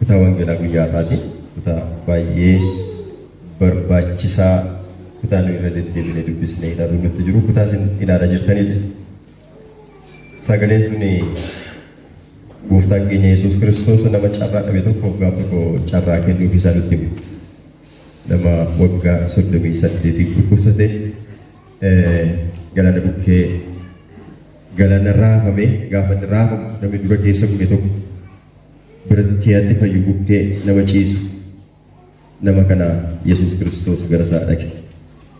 kutaa wangeelaa guyyaa har'aati. Kutaa baay'ee barbaachisaa kutaa nuyi irra deddeebinee dubbisnee ilaaluu nutti jiru. Kutaa isin ilaalaa jirtanidha. Sagaleen sun Gooftaan keenya Yesuus Kiristoos nama carraa dhabe tokko waggaa tokko carraa kennuuf isaa nutti himu. Nama waggaa 38 dhukkubsate galaana bukkee galaana raafame gaafa raafamu namni dura keessa bu'e tokko biratti fayyu bukkee nama ciisu nama kana Yesuus Kiristoos gara isaa dhaqe.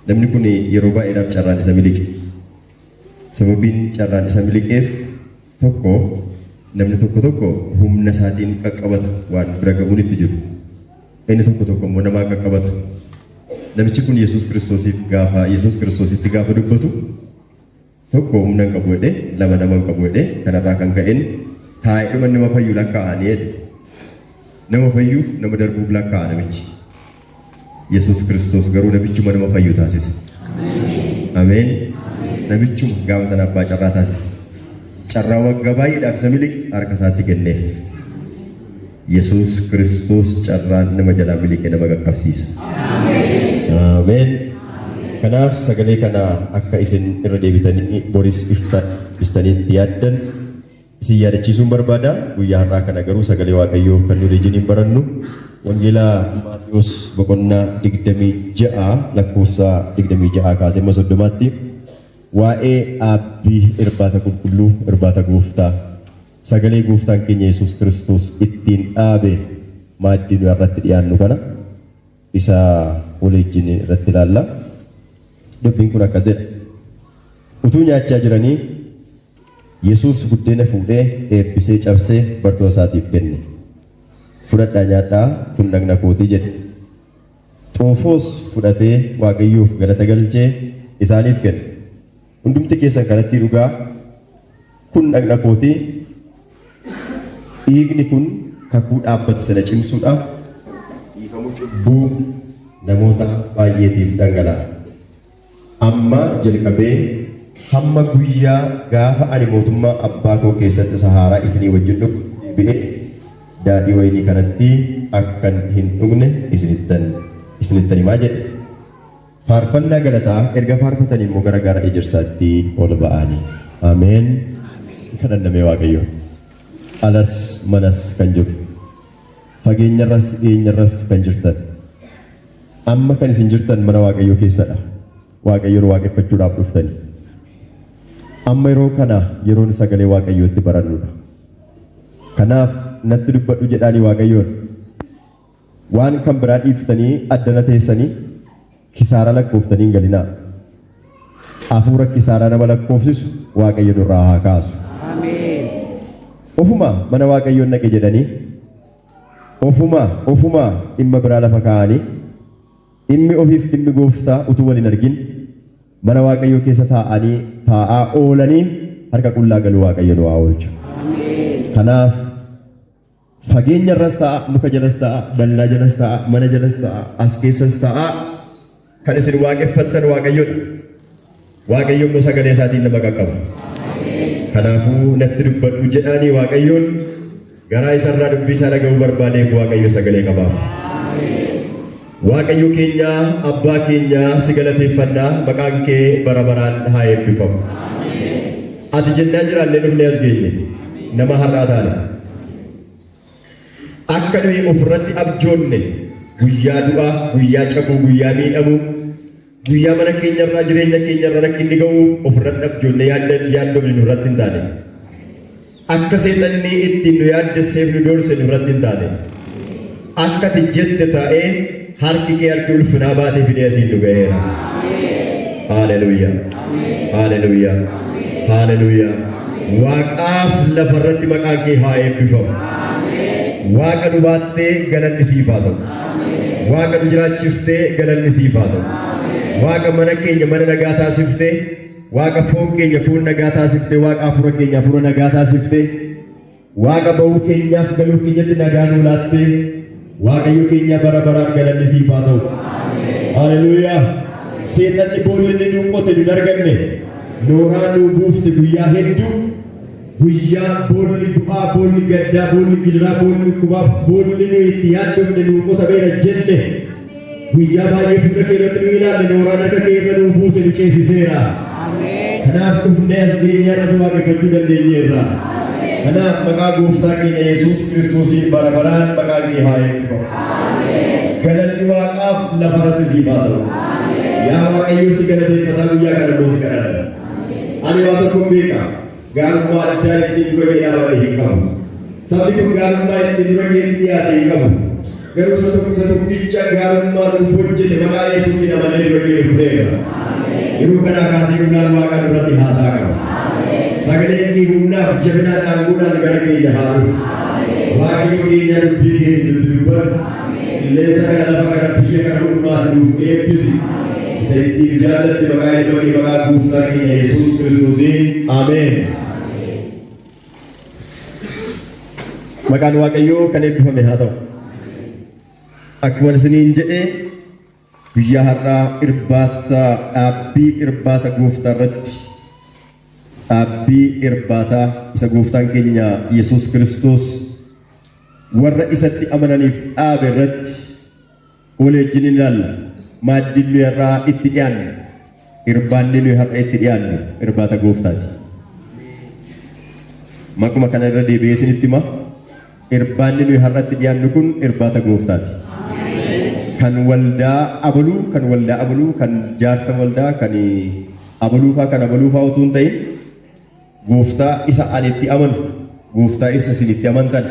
Namni kun yeroo baay'eedhaaf carraan isa miliqe. Sababiin carraan isa miliqeef tokko namni tokko humna isaatiin qaqqabata waan bira gahuun itti jiru. Inni tokko immoo namaa qaqqabata. Namichi kun Yesuus Kiristoositti gaafa dubbatu tokko humna hin qabu jedhee lama nama hin qabu jedhee kanarraa kan ka'een taa'ee nama fayyu lakkaa'anii jedhe. Nama fayyuuf nama darbuuf lakkaa'a namichi. Yesuus Kiristoos garuu namichuma nama fayyu taasise. Ameen. Namichuma gaafa sana abbaa carraa taasise. Carraa waggaa baay'eedhaaf isa miliqe harka isaatti kenneef. Yesuus Kiristoos carraan nama jalaa miliqe nama qaqqabsiisa. Ameen. Kanaaf sagalee kana akka isin irra deebitanii boris iftaniitti yaaddan isin yaadachiisuun barbaada. Guyyaa har'aa kana garuu sagalee Waaqayyoo kan nuti wajjin barannu Wangeelaa Maatiyos boqonnaa 26 lakkoofsa 26 kaasee 30tti waa'ee dhaabbii irbaata qulqulluu irbaata gooftaa sagalee gooftaan keenya Yesuus Kiristoos ittiin dhaabe maaddii nu irratti dhiyaannu kana isa waliin irratti ilaalla. Dubbiin kun akkas jedha. Utuu nyaachaa jiranii Yesuus buddeena fuudhee eebbisee cabsee bartoota isaatiif kenne. Fudhadhaa nyaadhaa kun dhagna kootii jedhe. Xoofoos fudhatee Waaqayyoof galata galchee isaaniif kenne. Hundumti keessan kanatti dhugaa kun dhagna kootii dhiigni kun kakuu dhaabbatu sana cimsuudhaaf dhiifamuu cubbuu namoota baay'eetiif dhangala'a. Amma jalqabee hamma guyyaa gaafa ani mootummaa abbaa koo keessatti isa haaraa isinii wajjin dhufu deebi'ee daadhii wayinii kanatti akkan hin dhugne isinittan himaa jedhe. Faarfannaa galataa erga faarfatanii immoo gara ejersaatti ol ba'anii. Ameen. Kadhannamee Waaqayyo. Alas manas kan jiru. Fageenyarras dhiyeenyarras kan jirtan. Amma kan isin jirtan mana Waaqayyoo keessadha. Waaqayyoon waaqeffachuudhaaf dhuftanii. Amma yeroo kana yeroon sagalee Waaqayyootti barannudha. Kanaaf natti dubbadhu jedhaanii Waaqayyoon waan kan biraa dhiiftanii addana teessanii kisaara lakkooftanii hin galinaa. Hafuura kisaaraa nama lakkoofsisu Waaqayyo nurraa haa kaasu. Ameen. Ofuma mana Waaqayyoon naqe jedhanii ofuma dhimma biraa lafa kaa'anii dhimmi ofiif dhimmi gooftaa utuu waliin argin mana Waaqayyoo keessa taa'aa oolanii harka qullaa galuu Waaqayyo nu haa oolchu. Kanaaf fageenyarras ta'a, muka jalas ta'a, dallaa jalas ta'a, mana jalas ta'a, as keessas ta'a kan isin waaqeffattan Waaqayyoodha. Waaqayyo immoo sagalee isaatiin nama qaqqaba. Kanaafuu natti dubbadhu jedhaanii Waaqayyoon garaa isarraa dubbii isaa dhaga'uu barbaadeef Waaqayyo sagalee qabaaf. Waaqayyo keenya abbaa keenya si galateeffannaa maqaan kee bara baraan haa eebbifamu. Ati jennaan jiraannee dhufnee as geenye nama har'aa taane. Akka nuyi ofirratti abjoonne guyyaa du'aa, guyyaa cabuu, guyyaa miidhamuu, guyyaa mana keenyarraa jireenya keenyarra rakkinni ga'uu ofirratti abjoonne yaaddomne nurratti hin taane. Akka seexanni ittiin nu yaaddesseef nu doorse nurratti hin taane. Akka ati jette taa'ee harki kee harki ulfinaa baatee fidee asiin nu ga'eera. Haaleluyyaa. Haaleluyyaa. Haaleluyyaa. Waaqaaf lafarratti maqaan kee haa eebbifamu. Waaqa nu baattee galanni siif haa ta'u. Waaqa nu jiraachiftee galanni siif haa ta'u. Waaqa mana keenya mana nagaa taasiftee, Waaqa foon keenya foon nagaa taasiftee, Waaqa hafuura keenya hafuura nagaa taasiftee, Waaqa ba'uu keenyaaf galuu keenyatti nagaa nuu laattee, Waaqayyo keenya bara baraan galanni siif haa ta'u. Haaleluyyaa. Seexanni boolli nu qote nu arganne, nooraa nu buufte guyyaa hedduu guyyaa boolli du'aa, boolli gaddaa, boolli gidiraa, boolli kubaaf, boolli nuyi itti yaaddomne nuu qotameera jenne guyyaa baay'ee fuula keerratti nu ilaalle nooraan akka keerra nuu buuse nu ceesiseera. Kanaaf dhufnee as geenyaan as waaqeffachuu dandeenyeerra. Kanaaf maqaa gooftaa keenya Yesuus Kiristoosiin bara baraan maqaa kee haa eebbifamu. Galanni Waaqaaf lafarratti siif haa ta'u. Yaa Waaqayyo si galateeffataa guyyaa kana immoo si kadhadha. Ani waa tokko beeka. Gaarummaa addaa itti dura kee dhaabate hin qabu. Sabni kun gaarummaa itti dura kee dhiyaate hin qabu. Garuu isa tokkicha gaarummaa nuuf hojjete maqaa Yesuusiin amanee dura kee fudheera. Yeroo kanaa kaasee humnaan Waaqaa duratti haasaa qaba. Sagaleen kee humnaaf jabinaan aangoodhaan gara keenya haa dhufu. Waaqayyo keenya dubbii keetti nutti dubbatu. Qilleensa kana lafa kana biyya kana hundumaatti nuuf eebbisi. Isa ittiin jaallatte maqaa ilma kee maqaa gooftaa keenya Yesuus Kiristoosiin ameen. Maqaan Waaqayyoo kan eebbifame haa ta'u. Akkuma isiniin jedhee guyyaa har'aa dhaabbii irbaata gooftaa irratti dhaabbii irbaataa isa gooftaan keenya Yesuus Kiristoos warra isatti amananiif dhaabe irratti waliin ilaalla. Maaddiin nuyi har'aa itti dhiyaannu irbaanni nuyi har'a itti dhiyaannu irbaata gooftaati. Maquma kana irra deebi'ee isinitti hima. Irbaanni nuyi har'a itti dhiyaannu kun irbaata gooftaati. Kan waldaa abaluu, kan jaarsa waldaa, kan abaluufaa, kan abaluufaa utuu hin ta'in gooftaa isa ani itti amanu, gooftaa isa isin itti amantan,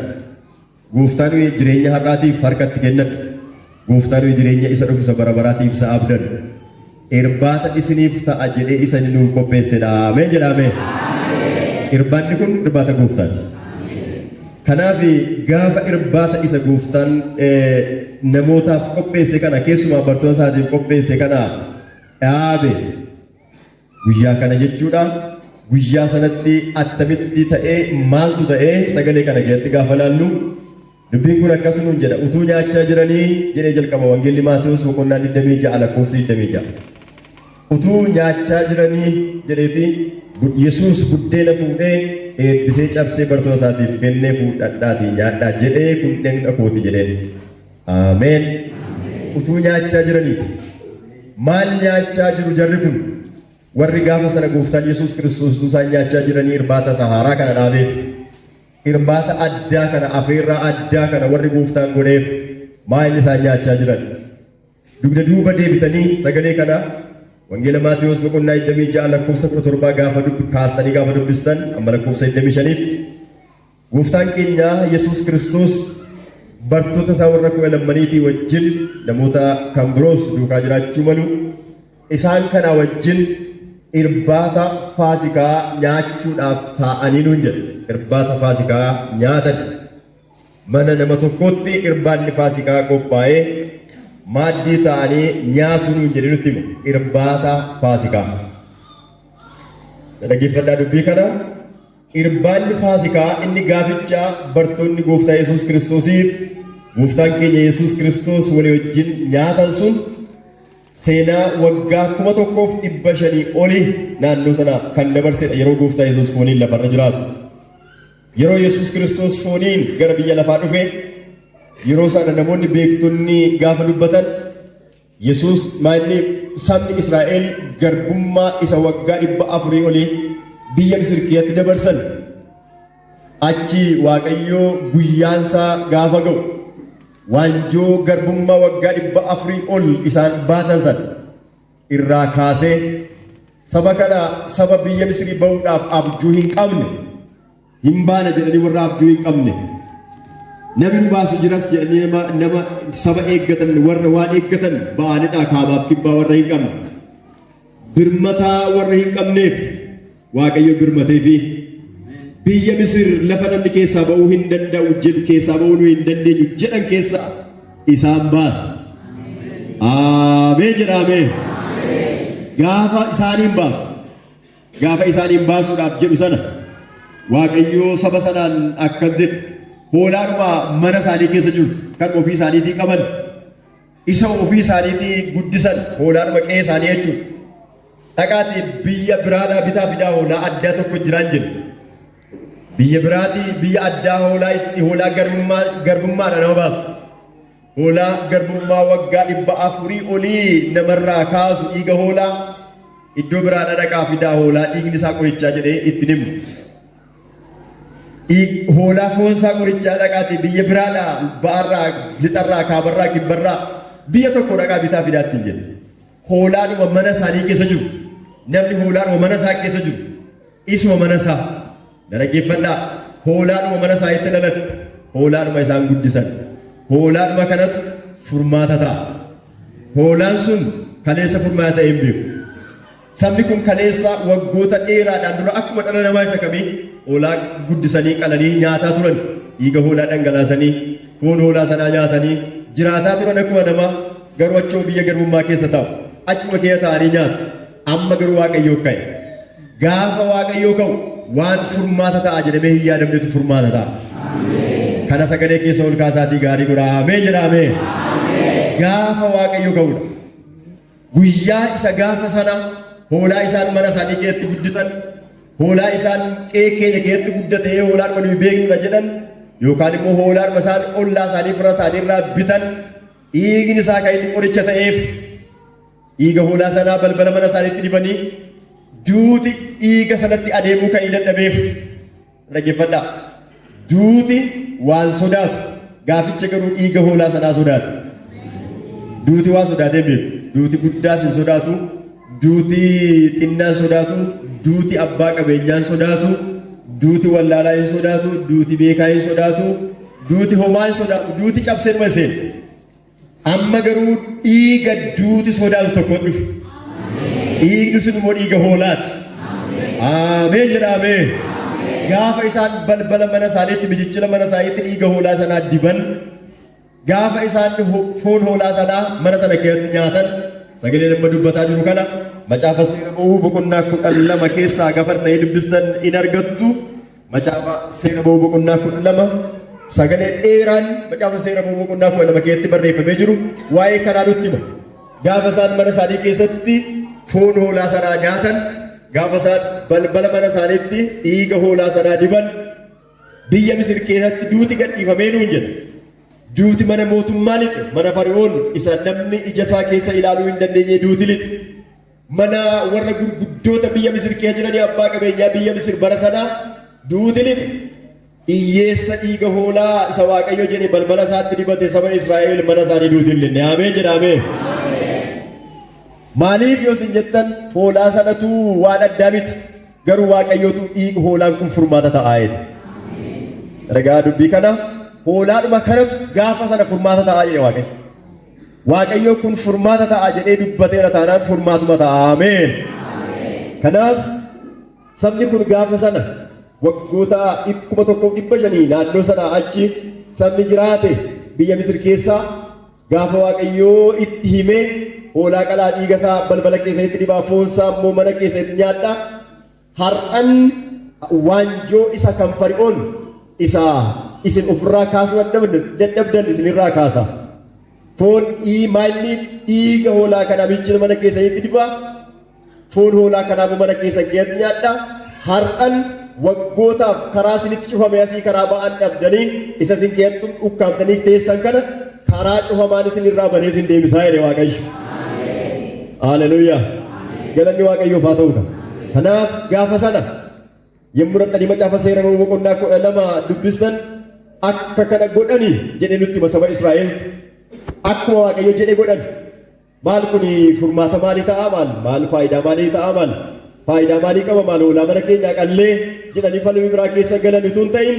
gooftaa nuyi jireenya har'aatiif harkatti kennan, gooftaa nuyi jireenya isa dhufu isa bara baraatiif isa abdan, irbaata isiniif ta'a jedhee isa nuuf qopheessedha. Ameen jedhame. Irbaanni kun irbaata gooftaati. Kanaaf gaafa irbaata isa gooftaan namootaaf qopheesse kana keessumaa bartoota isaatiif qopheesse kana dhaabe guyyaa kana jechuudha. Guyyaa sanatti attamitti ta'ee maaltu ta'ee sagalee kana keessatti gaafa laallu dubbiin kun akkasuma jedha. Utuu nyaachaa jiranii jedhee jalqaba wangeelli Maatewos boqonnaa 26 lakkoofsa 26. Utuu nyaachaa jiranii jedheeti Yesuus buddeena fuudhee eebbisee cabsee bartoota isaatiif kennee fuudhadhaatii nyaadhaa jedhee kun dhagna kooti jedheen. Ameen. Utuu nyaachaa jiraniiti. Maal nyaachaa jiru jarri kun? Warri gaafa sana gooftaan Yesuus Kiristoos isaan nyaachaa jiranii irbaata haaraa kana dhaabeef, irbaata addaa kana, afeerraa addaa kana warri gooftaan godheef maal isaan nyaachaa jiran? Dugda duuba deebitanii sagalee kana wangeela Maatewos boqonnaa 26 lakkoofsa 17 gaafa kaastanii gaafa dubbistan amma lakkoofsa 25tti gooftaan keenya Yesuus Kiristoos bartoota isaa warra 12 wajjin namoota kan biroos duukaa jiraachuu malu isaan kana wajjin irbaata faasikaa nyaachuudhaaf taa'anii nuun jedhe. Irbaata faasikaa nyaatan. Mana nama tokkotti irbaanni faasikaa qophaa'ee maaddii ta'anii nyaatu nuun jedhe nutti himu. Irbaata faasikaa. Dhaggeeffadhaa dubbii kana. Irbaanni faasikaa inni gaaficha bartoonni gooftaa Yesuus Kiristoosiif gooftaan keenya Yesuus Kiristoos walii wajjin nyaatan sun seenaa waggaa 1500 olii naannoo sana kan dabarsedha. Yeroo gooftaa Yesuus fooniin lafarra jiraatu, yeroo Yesuus Kiristoos fooniin gara biyya lafaa dhufe, yeroo sana namoonni beektonni gaafa dubbatan Yesuus maanni sabni Israa'el garbummaa isa waggaa 400 olii biyya Misir keessatti dabarsan achi Waaqayyoo guyyaansaa gaafa ga'u waanjoo garbummaa waggaa 400 ol isaan baatan san irraa kaasee saba kana saba biyya Misrii ba'uudhaaf abjuu hin qabne hin baana jedhanii warra abjuu hin qabne namni nu baasu jiras jedhanii nama saba eeggatan warra waan eeggatan ba'anidha. Kaabaaf kibbaa warra hin qabne birmataa warra hin qabneef Waaqayyo birmatee fi biyya Misir lafa namni keessaa ba'uu hin danda'u jedhu keessaa ba'uu hin dandeenyu jedhan keessaa isaan baasa. Ameen jedhame. Gaafa isaaniin baasuudhaaf jedhu sana Waaqayyo saba sanaan akkas jedhe. Hoolaadhuma mana isaanii keessa jirtu kan ofii isaaniitii qaban isa ofii isaaniitii guddisan hoolaadhuma qe'ee isaanii jechuudha. Dhaqaatii biyya biraadhaa bitaa fidaa hoolaa addaa tokko jiraan jedhu. biyya biraati biyya addaa hoolaa itti hoolaa garbummaadha nama baasu. Hoolaa garbummaa waggaa 400 olii namarraa kaasu dhiiga hoolaa iddoo biraa dhaqaa fidaa hoolaa dhiigni isaa qorichaa jedhee itti himu. Hoolaa foon isaa qorichaa dhaqaati biyya biraadhaa ba'arraa lixarraa kaabarraa kibbarraa biyya tokko dhaqaa bitaa fidaatti hin jedhe. Hoolaadhuma mana isaanii keessa jiru. Namni hoolaadhuma mana isaa keessa jiru. Isuma mana isaa. Dhaggeeffadhaa. Hoolaadhuma mana isaa itti dhalate. Hoolaadhuma isaan guddisan. Hoolaadhuma kanatu furmaata ta'a. Hoolaan sun kaleessa furmaata ta'e hin beeku. Sabni kun kaleessa waggoota dheeraadhaan dura akkuma dhala namaa isa kamii hoolaa guddisanii qalanii nyaataa turan. Dhiiga hoolaa dhangalaasanii foon hoolaa sanaa nyaatanii jiraataa turan akkuma namaa garuu achuma biyya garbummaa keessa taa'u. Achuma keessa taa'anii nyaatu. Amma garuu Waaqayyoo ka'e. Gaafa Waaqayyoo ka'u waan furmaata ta'a jedhamee hin yaadamnetu furmaata ta'a. Kana sagalee keessa ol kaasaatii gaarii godha. Ameen jedha ameen. Gaafa Waaqayyoo ka'udha. Guyyaa isa gaafa sana hoolaa isaan mana isaanii keessatti guddisan, hoolaa isaan qe'ee keenya keessatti guddatee hoolaan walii beeknudha jedhan yookaan immoo hoolaan isaan ollaa isaanii fira isaanii irraa bitan dhiigni isaa kan inni qoricha ta'eef dhiiga hoolaa sanaa balbala mana isaaniitti dibanii duuti dhiiga sanatti adeemuu kan hin dadhabeef dhaggeeffadhaa. Duuti waan sodaatu gaaficha garuu dhiiga hoolaa sanaa sodaatu. Duuti waan sodaatee beeku. Duuti guddaas hin sodaatu. Duuti xinnaan sodaatu. Duuti abbaa qabeenyaan sodaatu. Duuti wallaalaa hin sodaatu. Duuti beekaa hin sodaatu. Duuti homaa hin sodaatu. Duuti cabsee dhuma seen. Amma garuu dhiiga duuti sodaatu tokko dhufe. Dhiigni sun immoo dhiiga hoolaati. Ameen jedha ameen. Gaafa isaan balbala mana isaaniitti mijichila mana isaaniitti dhiiga hoolaa sanaa diban gaafa isaan foon hoolaa sanaa mana sana keessatti nyaatan sagalee nama dubbataa jiru kana macaafa seera ba'uu boqonnaa 12 keessaa gafartanii dubbistan in argattu. Macaafa seera ba'uu boqonnaa 12 sagalee dheeraan macaafa seera ba'uu boqonnaa 12 keessatti barreeffamee jiru waa'ee kanaa nutti hima. Gaafa isaan mana isaanii keessatti foon hoolaa sanaa nyaatan gaafa isaan balbala mana isaaniitti dhiiga hoolaa sanaa diban biyya Misir keessatti duuti gadhiifamee nuun jedha. Duuti mana mootummaa lixe mana Fari'oon isa namni ija isaa keessa ilaaluu hin dandeenye duuti lixe. Mana warra gurguddoota biyya Misir keessa jiranii abbaa qabeenyaa biyya Misir bara sanaa duuti lixe. Hiyyeessa dhiiga hoolaa isa Waaqayyo jedhe balbala isaatti dibate saba Israa'el mana isaanii duuti hin lixe. Ameen jedha ameen. Maaliif yoo isin jettan hoolaa sanatu waan addaa miti garuu Waaqayyootu dhiiga hoolaan kun furmaata ta'a jedhe. Ragaa dubbii kana hoolaadhuma kanatu gaafa sana furmaata ta'a jedhe Waaqayyo. Waaqayyo kun furmaata ta'a jedhee dubbateera taanaan furmaatuma ta'a. Ameen. Kanaaf sabni kun gaafa sana waggoota 1500 naannoo sana achi sabni jiraate biyya Misir keessaa gaafa Waaqayyoo itti himee hoolaa qalaa dhiiga isaa balbala keessatti dibaa foon isaa immoo mana keessatti nyaadhaa. Har'an waanjoo isa kan Fari'oon isa isin ofirraa kaasuu dadhabdan isinirraa kaasa. Foon maalli dhiiga hoolaa kanaa michina mana keessatti dibaa. Foon hoolaa kanaa mana keessatti nyaadhaa. Har'an waggootaaf karaa isinitti cufame asii karaa ba'an dhabdanii isa isin keessatti ukkaamtanii teessan kana karaa cufamaan isinirraa banee isin deebisaa jedhe Waaqayyo. Haleluuyaa. Galanni Waaqayyoof haa ta'udha. Kanaaf gaafa sana yommuu dhaqanii macaafa seera ba'uu boqonnaa 12 dubbistan akka kana godhanii jedhee nutti hima saba Israa'el. Akkuma Waaqayyo jedhee godhan. Maal kuni furmaata maalii ta'a maal? Maal faayidaa maalii ta'a maal? Faayidaa maalii qaba maal? Hoolaa mana keenyaa qallee jedhanii falmii biraa keessa galan utuu hin ta'in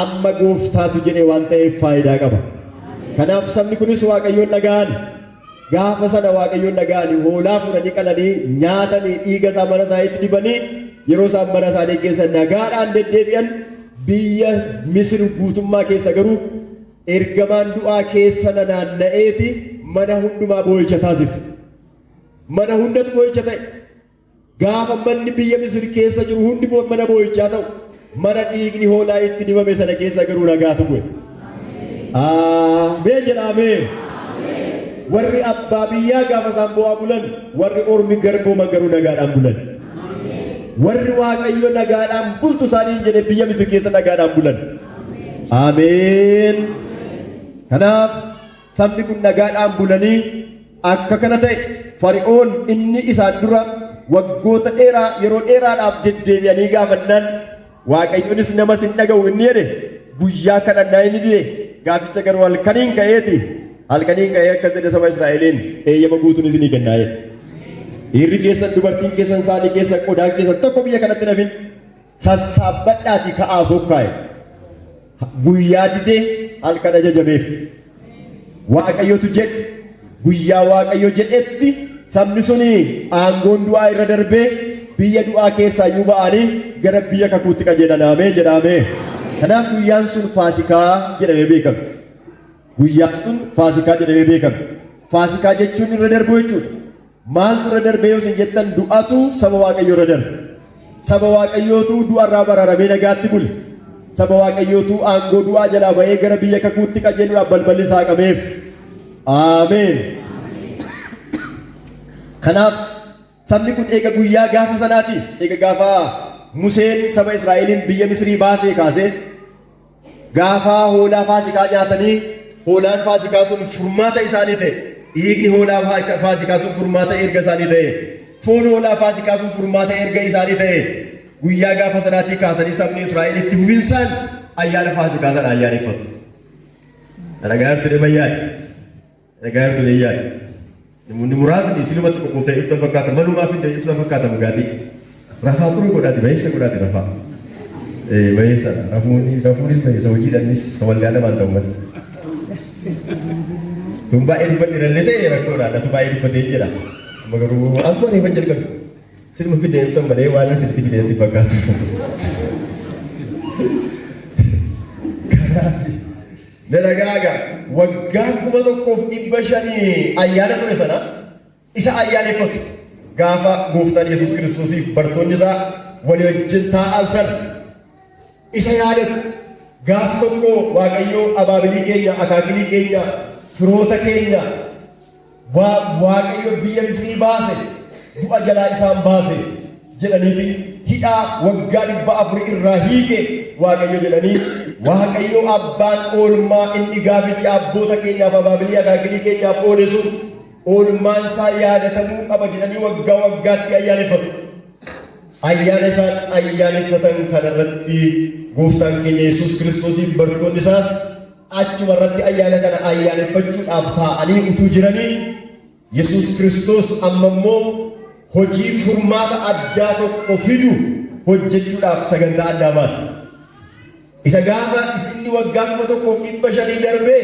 amma gooftaatu jedhee waan ta'eef faayidaa qaba. Kanaaf sabni kunis Waaqayyoon dhaga'an. Gaafa sana Waaqayyoon dhaga'anii hoolaa fudhanii qalanii nyaatanii dhiiga isaa mana isaaniitti dibanii yeroo isaan mana isaanii keessa nagaadhaan deddeebi'an biyya Misir guutummaa keessa garuu ergamaan du'aa keessa naanna'eeti mana hundumaa boo'icha taasise. Mana hundatu boo'icha ta'e. Gaafa manni biyya Misir keessa jiru hundi mana boo'ichaa ta'u mana dhiigni hoolaa itti dibame sana keessa garuu nagaatu bu'e. Ameen jedha ameen. Warri abbaa biyyaa gaafa isaan boo'aa bulan warri ormi garbooman garuu nagaadhaan bulan. warri waaqayyo nagaadhaan bultu isaaniin jedhe biyya Misir keessa nagaadhaan bulan. Ameen. Kanaaf sabni kun nagaadhaan bulanii akka kana ta'e Fari'oon inni isaan dura waggoota dheeraa yeroo dheeraadhaaf deddeebi'anii gaafannaan waaqayyonis nama sin dhaga'u inni jedhe guyyaa kadhannaa inni dide gaaficha garuu halkaniin ka'eeti halkaniin ka'ee akka jedhe saba Israa'eliin eeyyama guutuun isinii kennaa jedhe. Dhiirri keessan dubartiin keessan saanii keessan qodaan keessan tokko biyya kanatti nafin sassaabbadhaatii ka'aa sokkaa'e. Guyyaa didee halkan ajajameef waaqayyotu jedhe guyyaa waaqayyo jedhetti sabni suni aangoon du'aa irra darbee biyya du'aa keessaa iyyuu ba'anii gara biyya kakuutti qajeelaname jedhame. Kanaaf guyyaan sun Faasikaa jedhamee beekama. Guyyaan sun Faasikaa jedhamee beekama. Faasikaa jechuun irra darbuu jechuudha. Maaltu irra darbee yoo isin jettan du'atu saba waaqayyo irra darbe. Saba waaqayyootu du'arraa bararamee nagaatti bule. Saba waaqayyootu aangoo du'aa jalaa ba'ee gara biyya kakuutti qajeeluudhaaf balballi saaqameef. Ameen. Kanaaf sabni kun eega guyyaa gaafa sanaati eega gaafa Museen saba Israa'eliin biyya Misrii baasee kaasee gaafa hoolaa Faasikaa nyaatanii hoolaan Faasikaa sun furmaata isaanii ta'e dhiigni hoolaa Faasikaa sun furmaata erga isaanii ta'e foon hoolaa Faasikaa sun furmaata erga isaanii ta'e guyyaa gaafa sanaatii kaasanii sabni Israa'el itti fufinsaan ayyaana Faasikaa sana ayyaaneffatu. Dhagaartu deemayyaadha. Dhagaartu deeyyaadha. Namoonni muraasni silumatti qoqqooftee iftan fakkaata malumaaf illee iftan fakkaata mugaatii. Rafaa turuu godhaati bayeessa godhaati rafaa. Bayeessa rafuunis bayeessa hojiidhaanis waldaa namaan ta'u malee. Tun baay'ee dubbanni irrallee ta'e rakkoodha. Natu baay'ee dubbatee jedha. Amma garuu amma reefan jalqabe. Siluma fiddee iftan malee waan asitti fideetti fakkaatu. Dalagaaga waggaa 1500 ayyaana ture sana isa ayyaaneffatu gaafa gooftaan Yesuus Kiristoosiif bartoonni isaa walii wajjin taa'an sana isa yaadatu gaaf tokko waaqayyoo abaabilii keenya akaakilii keenya firoota keenya waaqayyo biyya Misrii baase du'a jalaa isaan baase jedhaniiti hidhaa waggaa 400 irraa hiike waaqayyo jedhanii waaqayyo abbaan oolmaa inni gaafichi abboota keenyaaf abaabilii akaakilii keenyaaf oole sun oolmaan isaa yaadatamuu qaba jedhanii waggaa waggaatti ayyaaneffatu. Ayyaana isaan ayyaaneffatan kanarratti gooftaan keenya Yesuus Kiristoosiif bartoonni isaas achuma irratti ayyaana kana ayyaaneffachuudhaaf taa'anii utuu jiranii Yesuus Kiristoos amma immoo hojii furmaata addaa tokko fidu hojjechuudhaaf sagantaa addaa baase. Isa gaafa inni waggaa 1500 darbee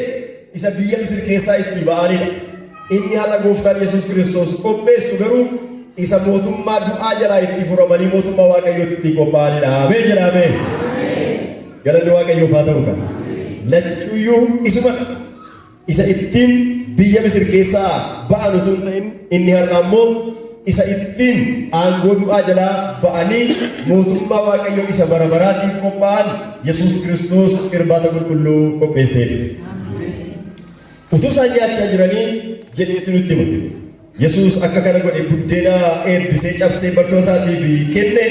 isa biyya Misir keessaa itti ba'anidha. Inni haala gooftaan Yesuus Kiristoos qopheessu garuu isa mootummaa du'aa jalaa itti furamanii mootummaa waaqayyootti itti qophaa'anidha. Ameen jedhamee. Galanni waaqayyoof haa ta'u qaba. Lachuuyyuu isumadha. Isa ittiin biyya Misir keessaa ba'an utuu hin ta'in inni har'a immoo isa ittiin aangoo du'aa jalaa ba'anii mootummaa waaqayyoo isa bara baraatiif qophaa'an Yesuus Kiristoos irbaata qulqulluu qopheesseef. Utuu isaan nyaachaa jiranii jedheetu nutti hima. Yesuus akka kana godhe buddeena eebbisee cabsee bartoota isaatiif kenne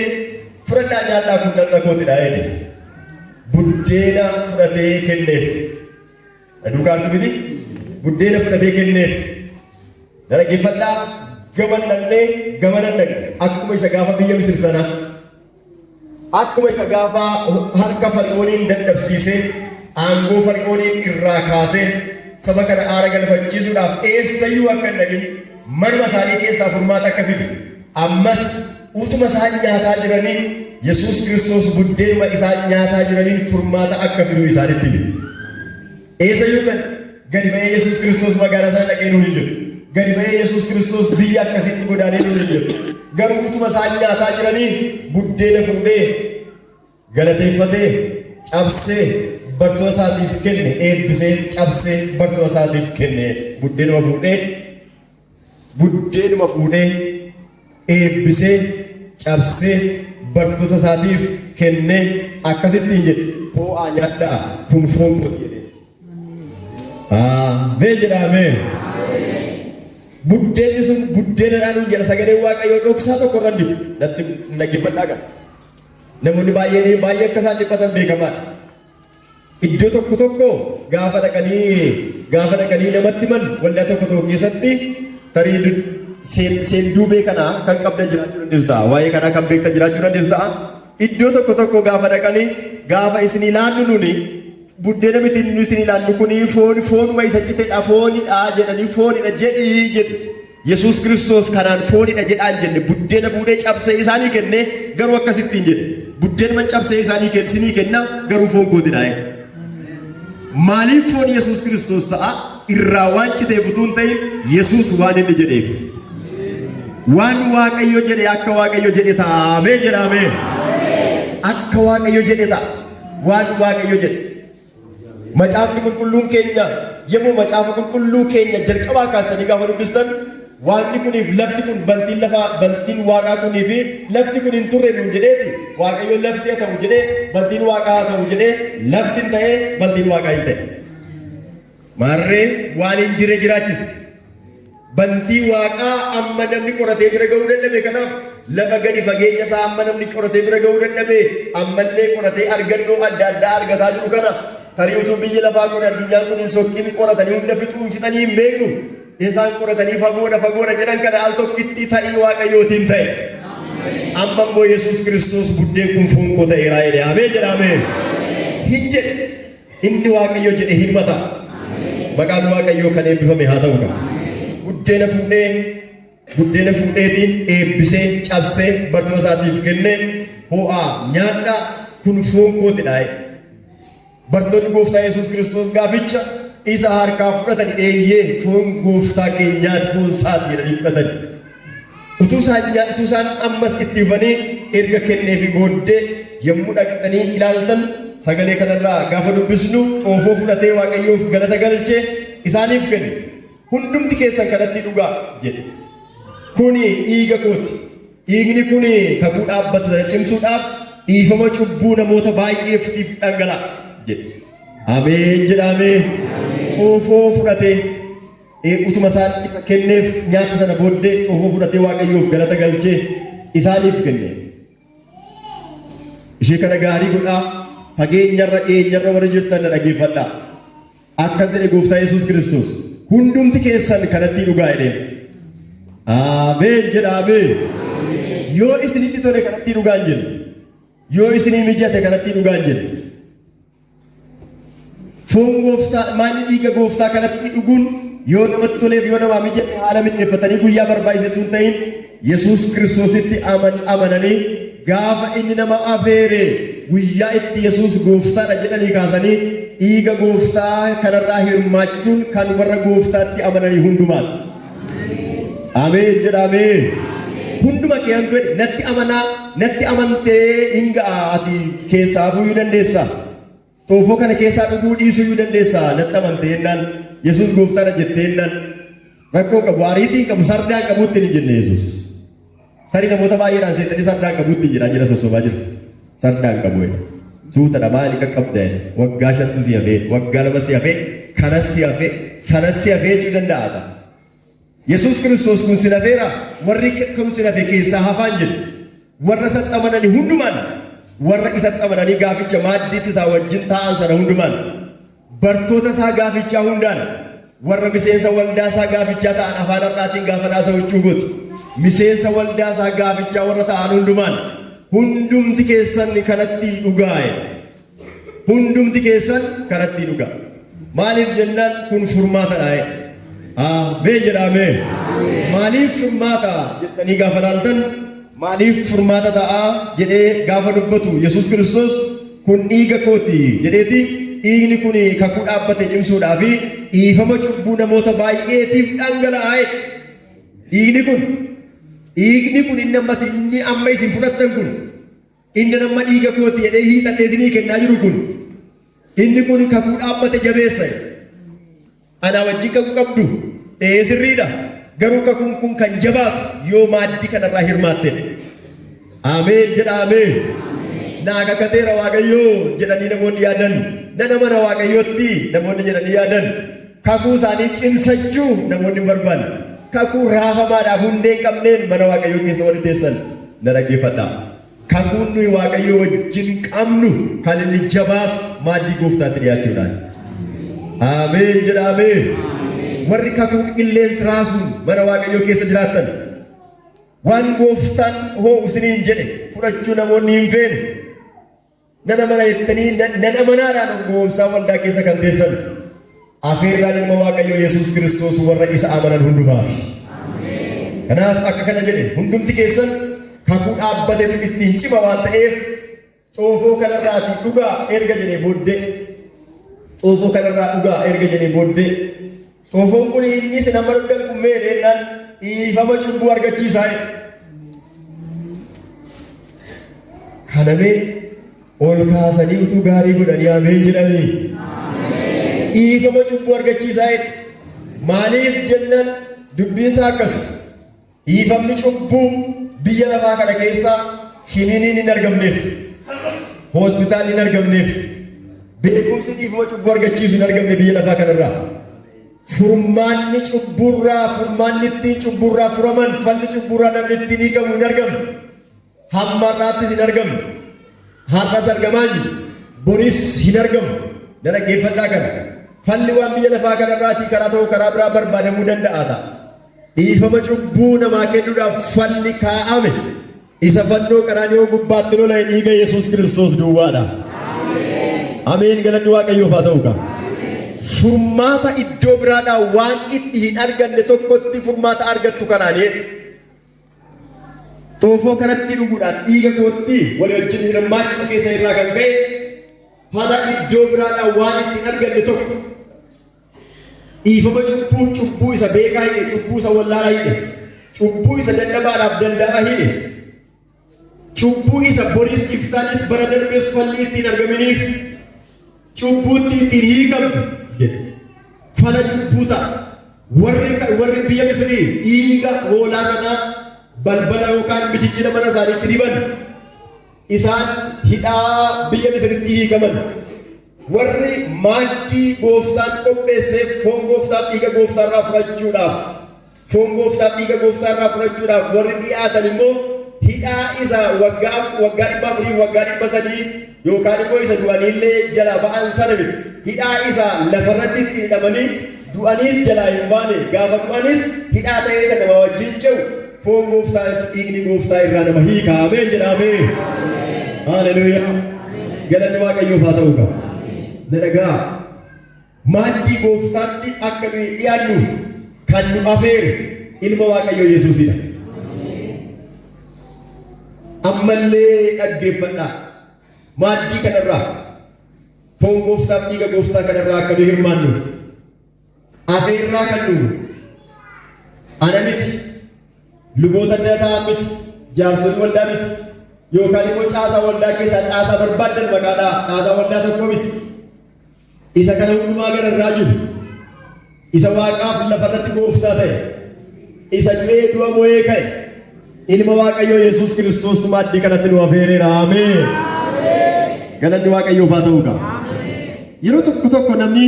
fudhadhaa nyaadhaa kun dhagna kootidha jedhe. Buddeena fudhatee kenneef. Duukaartu miti buddeena fudhatee kenneef. Dhaggeeffadhaa gama nannee akkuma isa gaafa biyya Misir sana akkuma isa gaafa harka Fara'ooniin dadhabsiisee aangoo Fara'ooniin irraa kaasee saba kana aara galfachiisuudhaaf eessayyuu akka hin dhaqin manuma isaanii keessaa furmaata akka fidu ammas utuma isaan nyaataa jiranii Yesuus Kiristoos buddeenuma isaan nyaataa jiraniin furmaata akka fidu isaanitti hime. Eessayyuu gadi ba'ee Yesuus Kiristoos magaalaa isaa dhaqee nuun hin jiru. Gadi ba'ee Yesuus Kiristoos biyya akkasitti godaanee nuun hin jiru. Garuu utuma isaan nyaataa jiranii buddeena fuudhee galateeffatee cabsee bartoota isaatiif kenne eebbisee cabsee bartoota isaatiif kenne buddeenuma fuudhee eebbisee cabsee bartoota isaatiif kenne akkasittiin jedhe ho'aa nyaadhaa kun foon kooti jedhe. Ameen jedhamee. Buddeenni sun buddeenadhaan hin jedha sagalee waaqayyoo dhoksaa tokko irra dibu natti dhaggeeffadhaa qaba. Namoonni baay'ee akka isaan dhiphatan beekamaadha. Iddoo tokko gaafa dhaqanii namatti himan waldaa tokko keessatti tarii seenduubee kanaa kan qabda jiraachuu dandeessu ta'a. Waa'ee kanaa kan beekta jiraachuu dandeessu ta'a. Iddoo tokko gaafa dhaqanii gaafa isin ilaallu nuni buddeena miti nu isin ilaallu kuni foonuma isa citeedha foonidha jedhanii foonidha jedhu. Yesuus Kiristoos kanaan foonidha jedhaan jenne buddeena fuudhee cabsee isaanii kenne garuu akkasittiin jedhe buddeenuma cabsee isinii kenna garuu foon kootidha. Maaliif foon Yesuus Kiristoos ta'a? Irraa waan citee butuun ta'in Yesuus waan inni jedheef. Waan Waaqayyo jedhe akka Waaqayyo jedhe taa'amee jedhamee. Akka Waaqayyo jedhe ta'a. Waan Waaqayyo jedhe. Macaafni qulqulluun keenya yommuu macaafa qulqulluu keenya jalqabaa kaasanii gaafa dubbistan waanni kuniif lafti kun bantiin waaqaa kunii fi lafti kun hin turre nuun jedheeti Waaqayyo lafti haa ta'u jedhee bantiin waaqaa haa ta'u jedhee lafti hin ta'ee bantiin waaqaa hin ta'e. Maarree waan hin jirre jiraachise. Bantii waaqaa amma namni qoratee bira ga'uu dadhabe kanaaf lafa gadi fageenya isaa amma namni qoratee bira ga'uu dadhabe ammallee qoratee argannoo adda addaa argataa jiru kana tarii utuu biyyi lafaa kun addunyaan kun hin sokkiin qoratanii hunda fixuu fixanii hin beeknu isaan qoratanii fagoodha jedhan kana al tokkitti ta'ii waaqayyootiin ta'e. Amma immoo Yesuus Kiristoos buddeen kun foon koo ta'eeraa jedhe ameen jedhamee hin jedhe inni Waaqayyo jedhe hin mata. Maqaan Waaqayyoo kan eebbifame haa ta'u qaba. Buddeena fuudheetiin eebbisee cabsee bartoota isaatiif kennee ho'aa nyaadhaa kun foon kootidha. Bartoonni gooftaa Yesuus Kiristoos gaaficha isa harkaa fudhatan eeyyee foon gooftaa keenyaati foon isaati jedhanii fudhatan. Utuu isaan ammas itti hufanii erga kenneefi booddee yommuu dhaqxanii ilaaltan sagalee kanarraa gaafa dubbisnu xoofoo fudhatee Waaqayyoof galata galchee isaaniif kenne. Hundumti keessan kanatti dhugaa jedhe. Kuni dhiiga kooti. Dhiigni kuni kakuu dhaabbata sana cimsuudhaaf dhiifama cubbuu namoota baay'eef dhangala'a jedhe. Ameen jedhamee xoofoo fudhatee utuma isaan isa kenneef nyaata sana booddee xoofoo fudhatee Waaqayyoof galata galchee isaaniif kenne. Ishee kana gaarii godhaa fageenyarra dhiyeenyarra warra jirtan na dhaggeeffadhaa. Akkas jedhe gooftaa Yesuus Kiristoos. Hundumti keessan kanatti dhugaa jedheen. Ameen jedhamee. Yoo isinitti tole kanatti dhugaan jedhe. Yoo isinii mijate kanatti dhugaan jedhe. Foon gooftaa maanni dhiiga gooftaa kanatti dhuguun yoo namatti toleef yoo namaa mijate haala miidhagfatanii guyyaa barbaachisetu hin ta'in Yesuus Kiristoositti amananii gaafa inni nama afeere guyyaa itti Yesuus gooftaadha jedhanii kaasanii dhiiga gooftaa kanarraa hirmaachuun kan warra gooftaatti amananii hundumaati. Ameen jedhamee. Hunduma keenyatu natti amanaa natti amantee hin ga'a ati keessaa bu'uu dandeessa. Xoofoo kana keessaa dhuguu dhiisuu dandeessa natti amantee jennaan Yesuus gooftaadha jettee jennaan rakkoo qabu ariitiin qabu sardaan qabuutti ni jenne Yesuus. Tarii namoota baay'eedhaan seexanii sardaan qabuutti jira sossobaa jira. Sardaan qabu jedha. Suutadha maali qaqqabda waggaa 5 si hafee waggaa 2 si hafee kanas si hafee sanas si hafee jechuu danda'a. Yesuus Kiristoos kun si hafeera warri kam si hafe keessaa hafaan jedhu warra isatti amananii hundumaan warra isatti amananii gaaficha maaddiitti isaa wajjin taa'an sana hundumaan bartoota isaa gaafichaa hundaan warra miseensa waldaa isaa gaafichaa ta'an afaan har'aatiin gaafa haasa'uu gooti miseensa waldaa isaa gaafichaa warra ta'an hundumaan hundumti keessan kanatti dhugaa'e. Hundumti keessan kanatti dhugaa. Maaliif jennaan kun furmaatadha. Ameen jedhamee. Maaliif furmaata jettanii gaafa ilaaltan maaliif furmaata ta'a jedhee gaafa dubbatu Yesuus Kiristoos kun dhiiga kooti jedheeti dhiigni kun kakuu dhaabbate cimsuudhaa fi dhiifama cubbuu namoota baay'eetiif dhangala'a. Dhiigni kun inni amma isin fudhattan kun inni nama dhiiga kooti jedhee hiixadhee isinii kennaa jiru kun inni kun kakuu dhaabbate jabeessa. Ana wajjin kakuu qabdu sirriidha. Garuu kakuun kun kan jabaatu yoo maaddii kanarraa hirmaatte. Ameen jedhamee. Naa kakateera Waaqayyoo jedhanii namoonni yaadan. Nana mana Waaqayyootti namoonni jedhanii yaadan. Kakuu isaanii cimsachuu namoonni hin barbaanne. kakuu raafamaadhaaf hundee qabneen mana Waaqayyoo keessa walitti teessan na dhaggeeffadhaa. Kakuun nuyi Waaqayyoo wajjin qabnu kan inni jabaatu maaddii gooftaatti dhiyaachuudhaan. Ameen jedha ameen. Warri kakuu qilleensa raasuun mana Waaqayyoo keessa jiraattan waan gooftaan hoo isiniin jedhe fudhachuu namoonni hin feene nana mana jettanii nana manaadhaan goomsaa waldaa keessa kan teessan afeerraan ilma Waaqayyoo Yesuus Kiristoos warra isa amanan hundumaaf. Kanaaf akka kana jedhe hundumti keessan kakuu dhaabbateetu ittiin cima waan ta'eef xoofoo kanarraati dhugaa erga jedhee booddee xoofoo kanarraa dhugaa erga jedhee booddee xoofoon kun inni isin amma dhugdan kummee deennaan dhiifama cubbuu argachiisaa kanamee ol kaasanii utuu gaarii godhanii ameen jedhanii dhiifama cubbuu argachiisaa maaliif jennaan dubbiinsaa akkas dhiifamni cubbuu biyya lafaa kana keessa hiniiniin hin argamneef hospitaalli hin argamneef beekumsi dhiifama cubbuu argachiisu hin argamne biyya lafaa kanarraa furmaanni cubburraa furmaanni ittiin cubburraa furaman falli cubburraa namni ittiin hiikamu hin argamne hamma har'aattis hin argamne har'as argamaa jiru boris hin argamu na dhaggeeffadhaa kana falli waan biyya lafaa kanarraatii karaa ta'u karaa biraa barbaadamuu danda'a ta'a. Dhiifama cubbuu namaa kennuudhaaf falli kaa'ame isa fannoo qaraaniyoo gubbaatti lola dhiiga Yesuus Kiristoos duwwaadha. Ameen galanni Waaqayyoof haa ta'u qaba. Furmaata iddoo biraadhaa waan itti hin arganne tokkotti furmaata argattu kanaanii xoofoo kanatti dhuguudhaan dhiiga kootti walii wajjin hirmaachuu keessa irraa kan ka'e fala iddoo biraadhaa waan itti hin arganne tokko dhiifama cubbuu isa beekaa hidhe cubbuu isa wallaalaa hidhe cubbuu isa dadhabaadhaaf danda'a hidhe cubbuu isa boris iftaanis bara darbees falli ittiin argaminiif cubbuutti ittiin hiikamtu jedhe fala cubbuu ta'a warri biyya Misrii dhiiga hoolaa sanaa balbala yookaan michichila mana isaaniitti diban isaan hidhaa biyya Misriitti hiikaman warri maaddii gooftaan qopheesseef foon gooftaaf dhiiga gooftaarraa fudhachuudhaaf warri dhiyaatan immoo hidhaa isa waggaa 400 waggaa 300 yookaan immoo isa du'aniillee jalaa ba'an sana miti hidhaa isa lafarratti itti hidhamanii du'aniis jalaa hin baane gaafa du'anis hidhaa ta'ee isa nama wajjin ce'u foon gooftaa dhiigni gooftaa irraa nama hiika ameen jedhamee haleluuyaa galanni Waaqayyoof haa ta'u qaba. Dalagaa maaddii gooftaatti akka nuyi dhiyaannuuf kan nu afeere ilma Waaqayyoo Yesuusidha. Ammallee dhaggeeffadhaa maaddii kanarraa foon gooftaaf dhiiga gooftaa kanarraa akka nuyi hirmaannuuf afeerraa kan nuyi ana miti luboota adda ta'an miti jaarsonni waldaa miti yookaan immoo caasaa waldaa keessaa caasaa barbaadan maqaadhaa caasaa waldaa tokko miti. Isa kana hundumaa gararraa jiru isa waaqaaf lafarratti gooftaa ta'e isa du'ee du'a mo'ee ka'e ilma Waaqayyoo Yesuus Kiristoos maaddii kanatti nu afeereera ameen. Galanni Waaqayyoof haa ta'u qaba. Yeroo tokko tokko namni